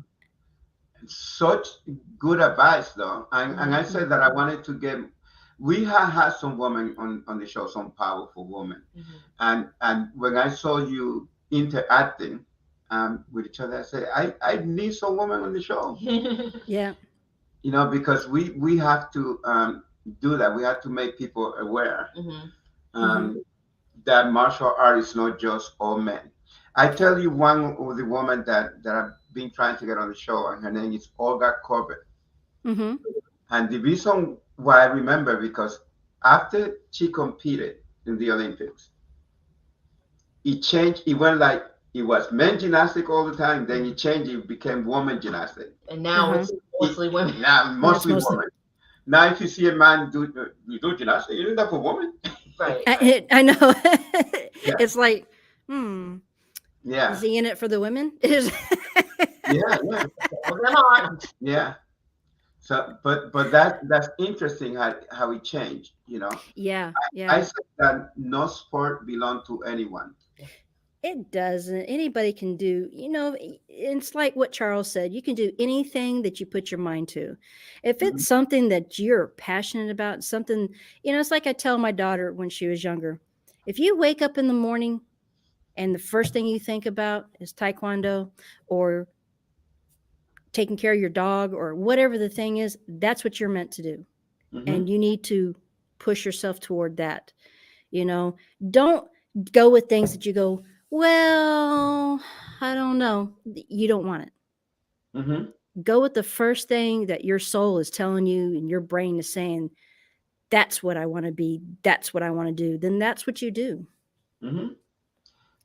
Such good advice, though. And I Mhm. said that I wanted to get. We have had some women on the show, some powerful women, Mhm. and when I saw you interacting with each other, I said I need some women on the show. Yeah. Because we have to do that. We have to make people aware Mhm. Hmm. um, that martial art is not just all men. I tell you one of the women that I've been trying to get on the show, and her name is Olga Corbett. Hmm. And the reason why I remember because after she competed in the Olympics, it changed. It went like it was men gymnastic all the time. Then it changed. It became woman gymnastic. And now Uh-huh. it's mostly women. Now Now it's mostly mostly. women. Now if you see a man do gymnastics, you know that for women. Right, right. I know. Yeah, It's like, hmm, is yeah, he in it for the women? Is yeah, yeah, All them on. yeah. So, but that's interesting how it changed. Yeah, I yeah. said that no sport belong to anyone. It doesn't. Anybody can do, it's like what Charles said. You can do anything that you put your mind to. If Mhm, it's something that you're passionate about, something, it's like I tell my daughter when she was younger. If you wake up in the morning and the first thing you think about is taekwondo or taking care of your dog or whatever the thing is, that's what you're meant to do. mhm, And you need to push yourself toward that. You know, don't go with things that you go, well, I don't know. You don't want it. mhm, Go with the first thing that your soul is telling you and your brain is saying, that's what I want to be. That's what I want to do. Then that's what you do. mhm.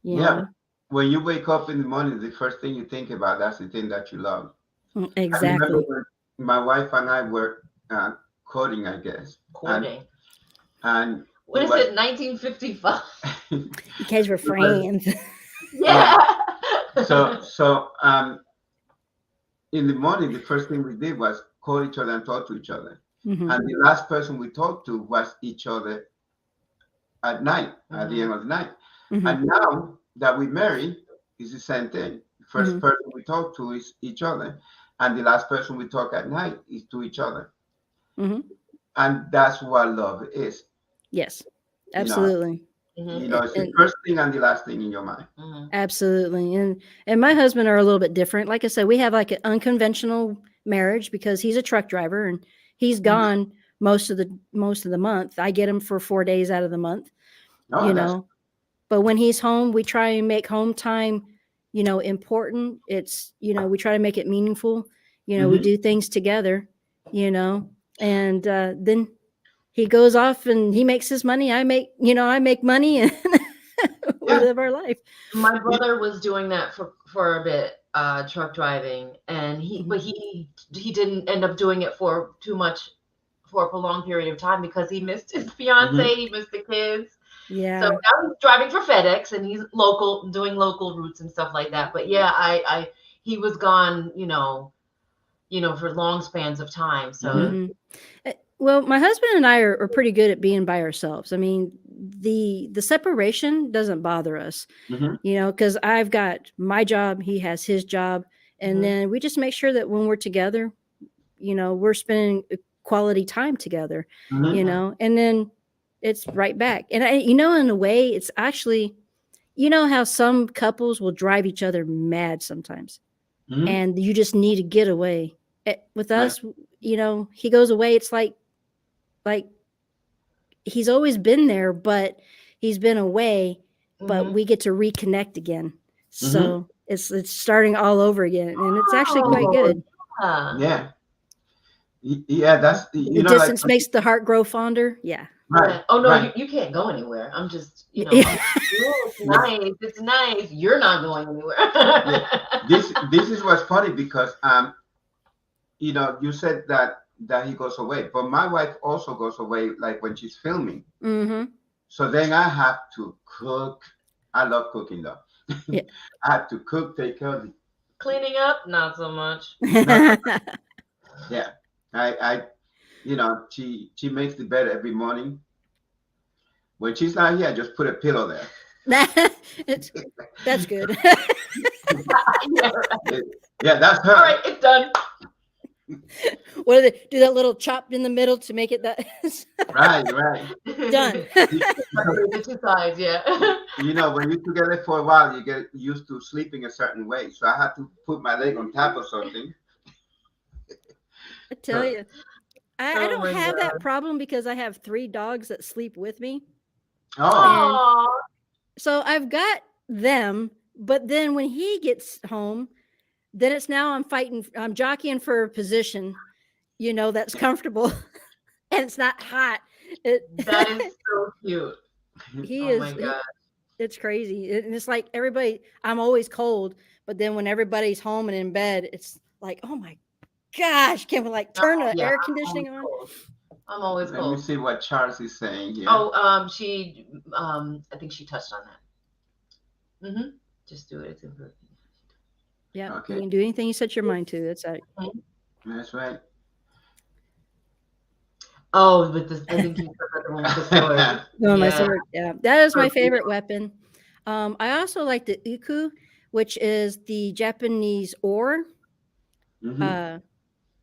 You Yeah. know? When you wake up in the morning, the first thing you think about, that's the thing that you love. I remember Exactly. when my wife and I were coding, I guess, and Courting. and What it is was it, 1955? You guys were it was friends. yeah. Yeah. So in the morning, the first thing we did was call each other and talk to each other. Hmm. And the last person we talked to was each other at night, at the Mhm. end of the night. Hmm. And now that we married, it's the same thing. The first Hmm. person we talk to is each other, and the last person we talk at night is to each other. Hmm. And that's what love is. Yes, You know, absolutely. Mhm. it's the And first thing and the last thing in your mind. Mhm. absolutely. And my husband are a little bit different. Like I said, we have like an unconventional marriage because he's a truck driver and he's Mhm. gone most of the month. I get him for 4 days out of the month, Oh, you that's know. But when he's home, we try and make home time, important. It's, we try to make it meaningful. We hmm do things together, and then he goes off and he makes his money. I make money and we yeah. live our life. My brother was doing that for a bit, truck driving, and Mhm. but he didn't end up doing it for too much for a prolonged period of time because he missed his hmm fiance, he missed the kids. So Yeah. now he's driving for FedEx and he's doing local routes and stuff like that. But yeah, I he was gone, for long spans of time. So hmm Hmm. Well, my husband and I are pretty good at being by ourselves. I mean, the separation doesn't bother us, Mhm. because I've got my job, he has his job, and Mhm. then we just make sure that when we're together, we're spending quality time together, Mhm. and then it's right back. And in a way, it's actually, how some couples will drive each other mad sometimes, Mhm. and you just need to get away. With Right. us, he goes away. It's like he's always been there, but he's been away, but Mhm. we get to reconnect again. Mhm. So it's starting all over again, and it's actually quite Oh, good. yeah. Yeah. Yeah. That's The like distance makes the heart grow fonder. Yeah. right. Yeah. Oh no, Right. you can't go anywhere. I'm just, Yeah. it's Yeah. nice. It's nice. You're not going anywhere. Yeah. This is what's funny because you said that he goes away, but my wife also goes away like when she's filming. Mm-hmm. So then I have to cook. I love cooking though. Yeah. I have to cook, take care of the Cleaning up, not so much. not, yeah. I she makes the bed every morning. When she's not here, I just put a pillow there. That's good. Yeah, right. Yeah, that's All her. right, it's done. What do they do? That little chop in the middle to make it that Right. done. The two sides, yeah. When you're together for a while, you get used to sleeping a certain way. So I had to put my leg on top of something. I tell you, I Oh don't my have that God. problem because I have 3 dogs that sleep with me. Oh, And Aw. so I've got them, but then when he gets home, then it's now I'm jockeying for a position, that's comfortable and it's not hot. That is so cute. He Oh my is, God. it's crazy. And it's like everybody, I'm always cold, but then when everybody's home and in bed, it's like, oh my gosh, can we like turn the Yeah, air I'm conditioning always on? cold. I'm always let me cold. see what Charles is saying here. Oh, I think she touched on that. Just do it. It's improving. Yeah, you Okay, can do anything you set your mind to. That's right. that's right. Oh, with this, I think you said that the one with the sword. Oh, my Yeah. sword. Yeah, that is my Torpedo. favorite weapon. I also like the uku, which is the Japanese oar. Mhm.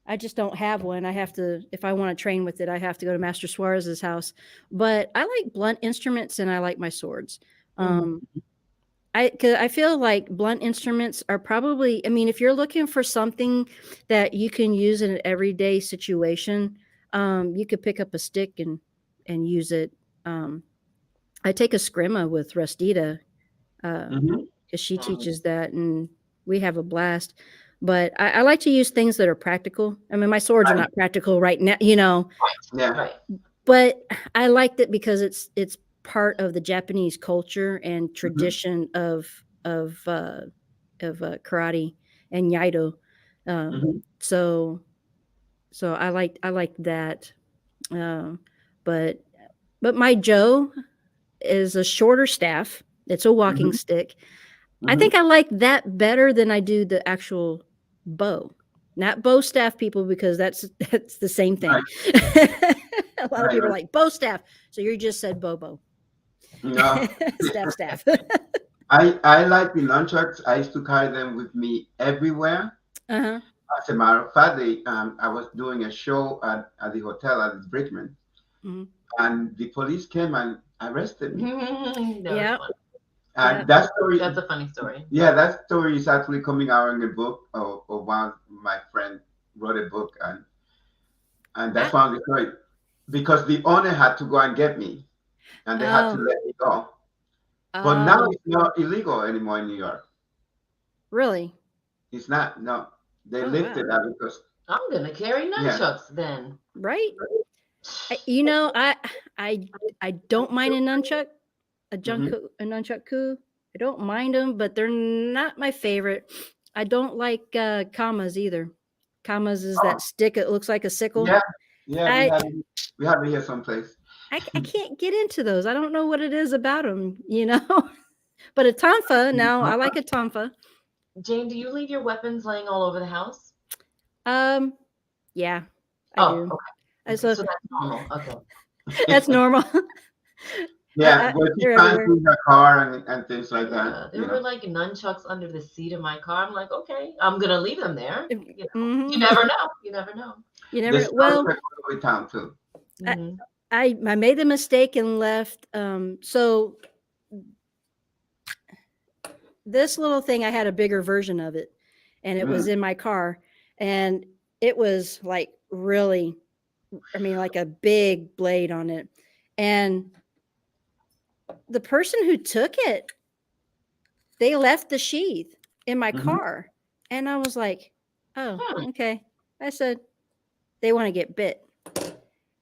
I just don't have one. I have to, if I want to train with it, I have to go to Master Suarez's house. But I like blunt instruments and I like my swords. Mhm. Cause I feel like blunt instruments are probably, I mean, if you're looking for something that you can use in an everyday situation, you could pick up a stick and use it. I take a scrima with Rustita, Mhm. because she teaches that and we have a blast. But I like to use things that are practical. I mean, my swords are Right. not practical right now, Yeah. Right. but I liked it because it's part of the Japanese culture and Mhm. tradition of karate and Iaido. Mhm. So I like that. Um, but my Joe is a shorter staff. It's a walking Mhm. stick. I think Mhm. I like that better than I do the actual bow. Not bow staff people because that's the same thing. Right. A lot of Right. people are Right. like bow staff. So you just said bobo. No. staff. I like the nunchucks. I used to carry them with me everywhere. Uh-huh. As a matter of fact, I was doing a show at the hotel at Brickman, Mhm. and the police came and arrested me. That was Yeah. fun. Yeah. And that story, That's a funny story. yeah, that story is actually coming out in a book, or one of my friend wrote a book, and that's one of the story because the owner had to go and get me, and they had to Oh. let me go. But now Oh. it's not illegal anymore in New York. Really? It's not. No, they Oh lifted wow. that because I'm gonna carry yeah. nunchucks then. Right? I don't mind a nunchuck, Hmm. a nunchuck coup. I don't mind them, but they're not my favorite. I don't like commas either. Commas is that stick. It looks like a sickle. Yeah, yeah, I we have it here someplace. I can't get into those. I don't know what it is about them, But a tonfa, now I like a tonfa. Jane, do you leave your weapons laying all over the house? Yeah, I Oh, do. okay. So So that's normal. Okay. that's normal. Yeah, where she they're finds everywhere. in her car and things like Yeah, that. there were like nunchucks under the seat of my car. I'm like, okay, I'm gonna leave them there. You Mhm. never know. You never know. You The never know. stories Well, are all over town too. I, Hmm. I made the mistake and left. So this little thing, I had a bigger version of it, and it was Mm. in my car, and it was like really, I mean, like a big blade on it, and the person who took it, they left the sheath in my Mhm. car, and I was like, oh, Hmm. okay. I said they want to get bit.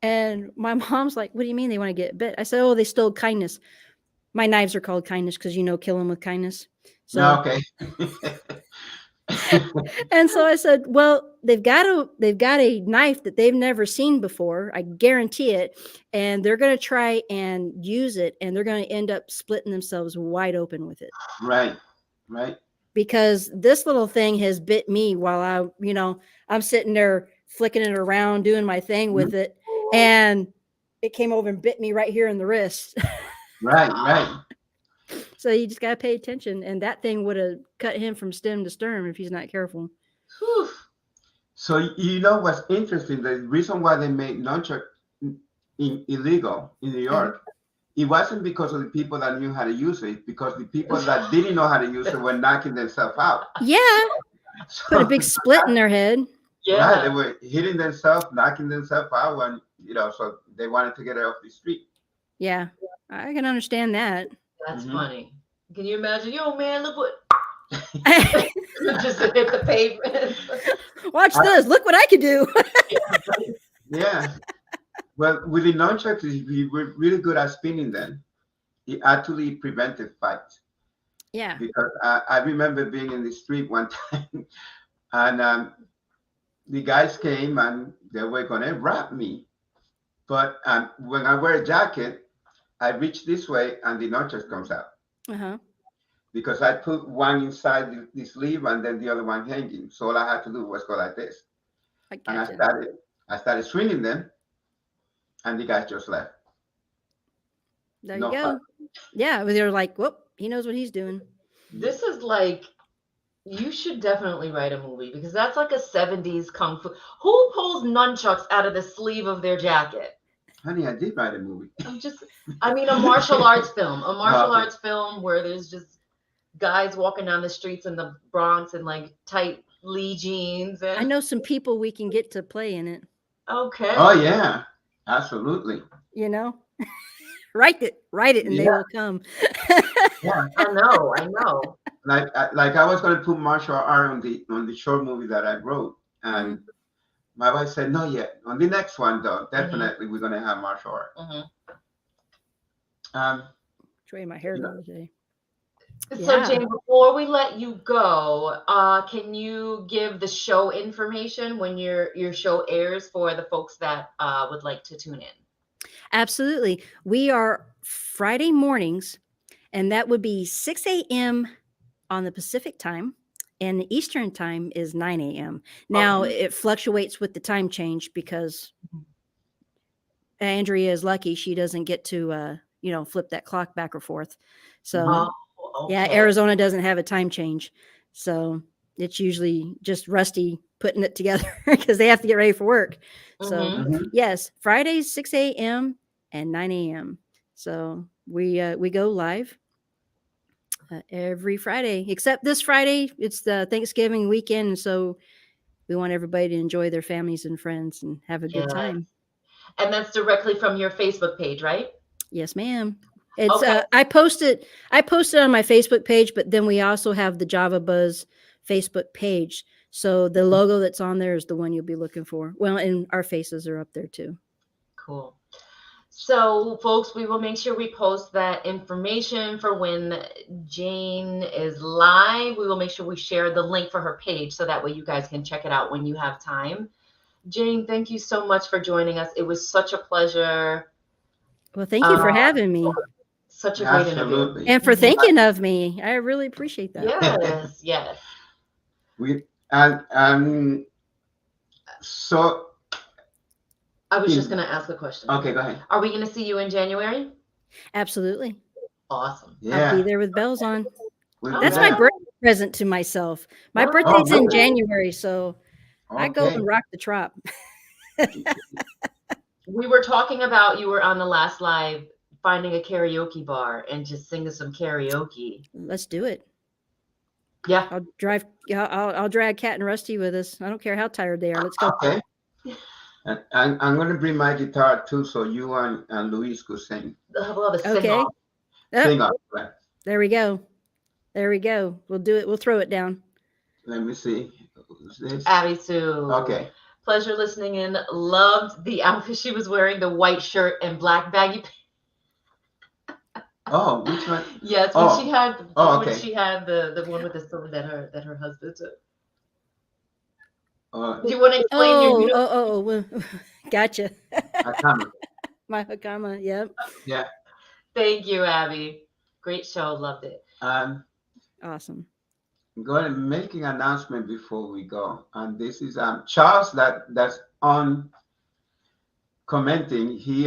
And my mom's like, what do you mean they want to get bit? I said, oh, they stole kindness. My knives are called kindness because, kill them with kindness. So, Okay. and so I said, well, they've got a knife that they've never seen before. I guarantee it. And they're going to try and use it, and they're going to end up splitting themselves wide open with it. Right. Right. Because this little thing has bit me while I'm sitting there flicking it around, doing my thing Mhm. with it. And it came over and bit me right here in the wrist. Right. Right. So you just got to pay attention. And that thing would have cut him from stem to stern if he's not careful. Whew. So you know what's interesting? The reason why they made nunchuck illegal in New York, it wasn't because of the people that knew how to use it, because the people that didn't know how to use it were knocking themselves out. Yeah. Put a big split in their head. Right, they Yeah, were hitting themselves, knocking themselves out, and so they wanted to get it off the street. Yeah. I can understand that. that's Mhm. funny. Can you imagine? Yo, man, look what just hit the pavement. Watch this. Look what I can do. Yeah. Well, with the nunchucks, if you were really good at spinning them, it actually prevented fights. Yeah. Because I remember being in the street one time, and the guys came and they were going to rob me. But when I wear a jacket, I reach this way and the nunchuck comes out. Uh-huh. Because I put one inside the sleeve and then the other one hanging. So all I had to do was go like this. I And gotcha. I started swinging them, and the guys just left. There No you fight. go. Yeah. They're like, whoop, he knows what he's doing. This is like, you should definitely write a movie because that's like a 70s kung fu. Who pulls nunchucks out of the sleeve of their jacket? Honey, I did write a movie. I mean, a martial arts film. A martial Okay. arts film where there's just guys walking down the streets in the Bronx in like tight Lee jeans. I And know some people we can get to play in it. okay. Oh yeah, absolutely. Write it, and they Yeah, will come. yeah. I know. Like I was going to put martial art on the short movie that I wrote, and my wife said, "No, yet on the next one, though, definitely we're going to have martial art." Mhm. Trade my hair the other day. So, Yeah. Jane, before we let you go, can you give the show information when your show airs for the folks that would like to tune in? Absolutely. We are Friday mornings, and that would be 6 a.m. on the Pacific time, and the Eastern time is 9 a.m. Now, it fluctuates with the time change because Andrea is lucky she doesn't get to, flip that clock back or forth. So, yeah, Okay. Arizona doesn't have a time change. So it's usually just Rusty putting it together because they have to get ready for work. So, Mhm. yes, Fridays, 6 a.m. and 9 a.m. So we go live every Friday, except this Friday. It's the Thanksgiving weekend. And so we want everybody to enjoy their families and friends and have a good Yes. time. And that's directly from your Facebook page, right? Yes, ma'am. It's Okay. I posted on my Facebook page, but then we also have the Java Buzz Facebook page. So the logo that's on there is the one you'll be looking for. Well, and our faces are up there too. Cool. So, folks, we will make sure we post that information for when Jane is live. We will make sure we share the link for her page so that way you guys can check it out when you have time. Jane, thank you so much for joining us. It was such a pleasure. Well, thank you for having me Such a great interview. Absolutely. and for thinking of me. I really appreciate that. Yes, yes. So I was just going to ask a question. okay, go ahead. Are we going to see you in January? Absolutely. Awesome. I'll be Yeah. there with bells on. We'll do That's my that. birthday present to myself. My Oh, birthday's in really? January, so I go Okay. and rock the trop. we were talking about, you were on the last live, finding a karaoke bar and just singing some karaoke. Let's do it. Yeah. I'll drive. Yeah, I'll drag Cat and Rusty with us. I don't care how tired they are. Let's go. Okay. And I'm going to bring my guitar too, so you and Luis could sing. We'll have a sing Okay. off. Oh, Sing up. Right. there we go. There we go. We'll do it. We'll throw it down. Let me see. Who's this? Abby Sue. Okay. Pleasure listening in. Loved the outfit she was wearing, the white shirt and black baggy pants. Oh, which one? Yes, when Oh. she had Oh, when okay. she had the one with the song that her husband took. Oh, Do you want to explain your uniform? Well, gotcha. Hakama. My Hakama. Yep. Yeah. Thank you, Abby. Great show. Loved it. Awesome. I'm going to make an announcement before we go. And this is Charles that's on commenting. He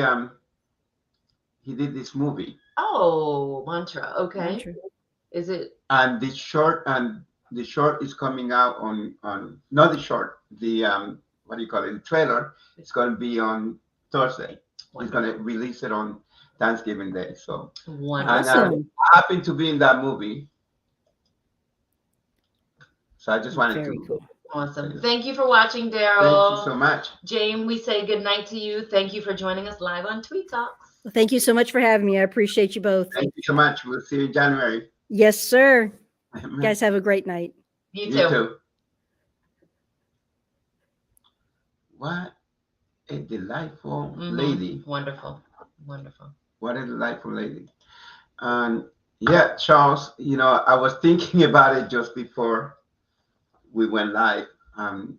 did this movie. Oh, Mantra. Okay. Mantra. Is it? And the short is coming out on not the short, the what do you call it, the trailer. It's going to be on Thursday. He's going to release it on Thanksgiving Day. So Wonderful. and Awesome. I happen to be in that movie, so I just wanted Very to. cool. Awesome. Thank you for watching, Daryl. Thank you so much. Jane, we say good night to you. Thank you for joining us live on Tweed Talks. Well, thank you so much for having me. I appreciate you both. Thank you so much. We'll see you in January. Yes, sir. You guys have a great night. You You too. too. What a delightful lady. Wonderful. Wonderful. What a delightful lady. And yeah, Charles, I was thinking about it just before we went live. I'm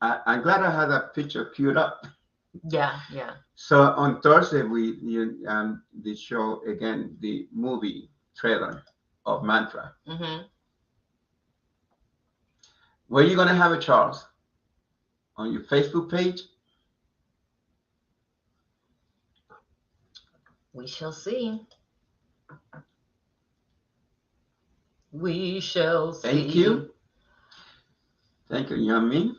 glad I had that picture queued up. Yeah, yeah. So on Thursday, the show again, the movie trailer of Mantra. Mm-hmm. Where are you gonna have it, Charles? On your Facebook page? We shall see. We shall see. Thank you. Thank you, Yummy.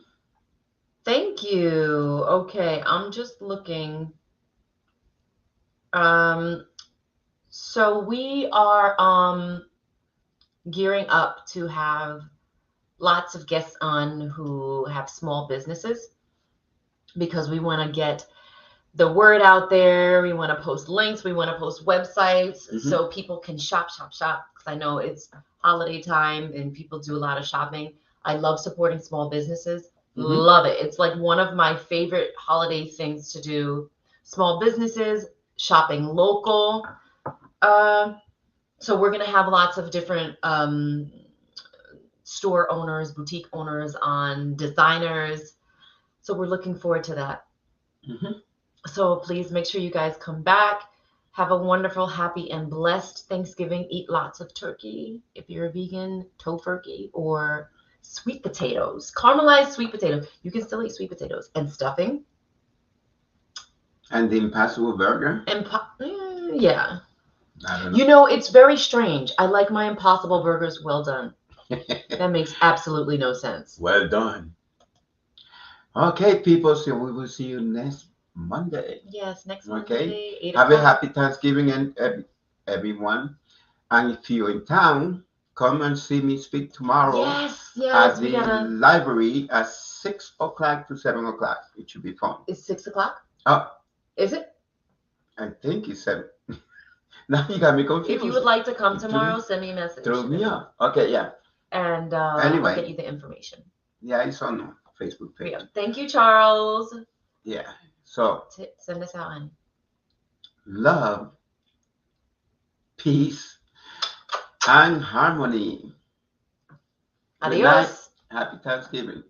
Thank you. Okay, I'm just looking. So we are gearing up to have lots of guests on who have small businesses, because we want to get the word out there. We want to post links. We want to post websites so people can shop. Because I know it's holiday time and people do a lot of shopping. I love supporting small businesses. Love it. It's like one of my favorite holiday things to do. Small businesses, shopping local. So we're going to have lots of different store owners, boutique owners on, designers. So we're looking forward to that. So please make sure you guys come back. Have a wonderful, happy, and blessed Thanksgiving. Eat lots of turkey if you're a vegan, tofurkey, or sweet potatoes, caramelized sweet potatoes. You can still eat sweet potatoes and stuffing. And the Impossible Burger? Yeah. I don't know. It's very strange. I like my Impossible Burgers well done. That makes absolutely no sense. Well done. Okay, people, so we will see you next Monday. Yes, next Monday. 8 Have a o'clock. happy Thanksgiving, and everyone. And if you're in town, come and see me speak tomorrow at the library at 6 o'clock to 7 o'clock. It should be fun. It's 6 o'clock? Oh. Is it? I think it's 7. Now you got me confused. If you would like to come tomorrow, send me a message. Throw me up. Okay, yeah. And anyway, I'll get you the information. Yeah, it's on the Facebook page. Yeah. Thank you, Charles. Yeah. So send us out, honey. Love, peace, and harmony. Adios. Happy Thanksgiving.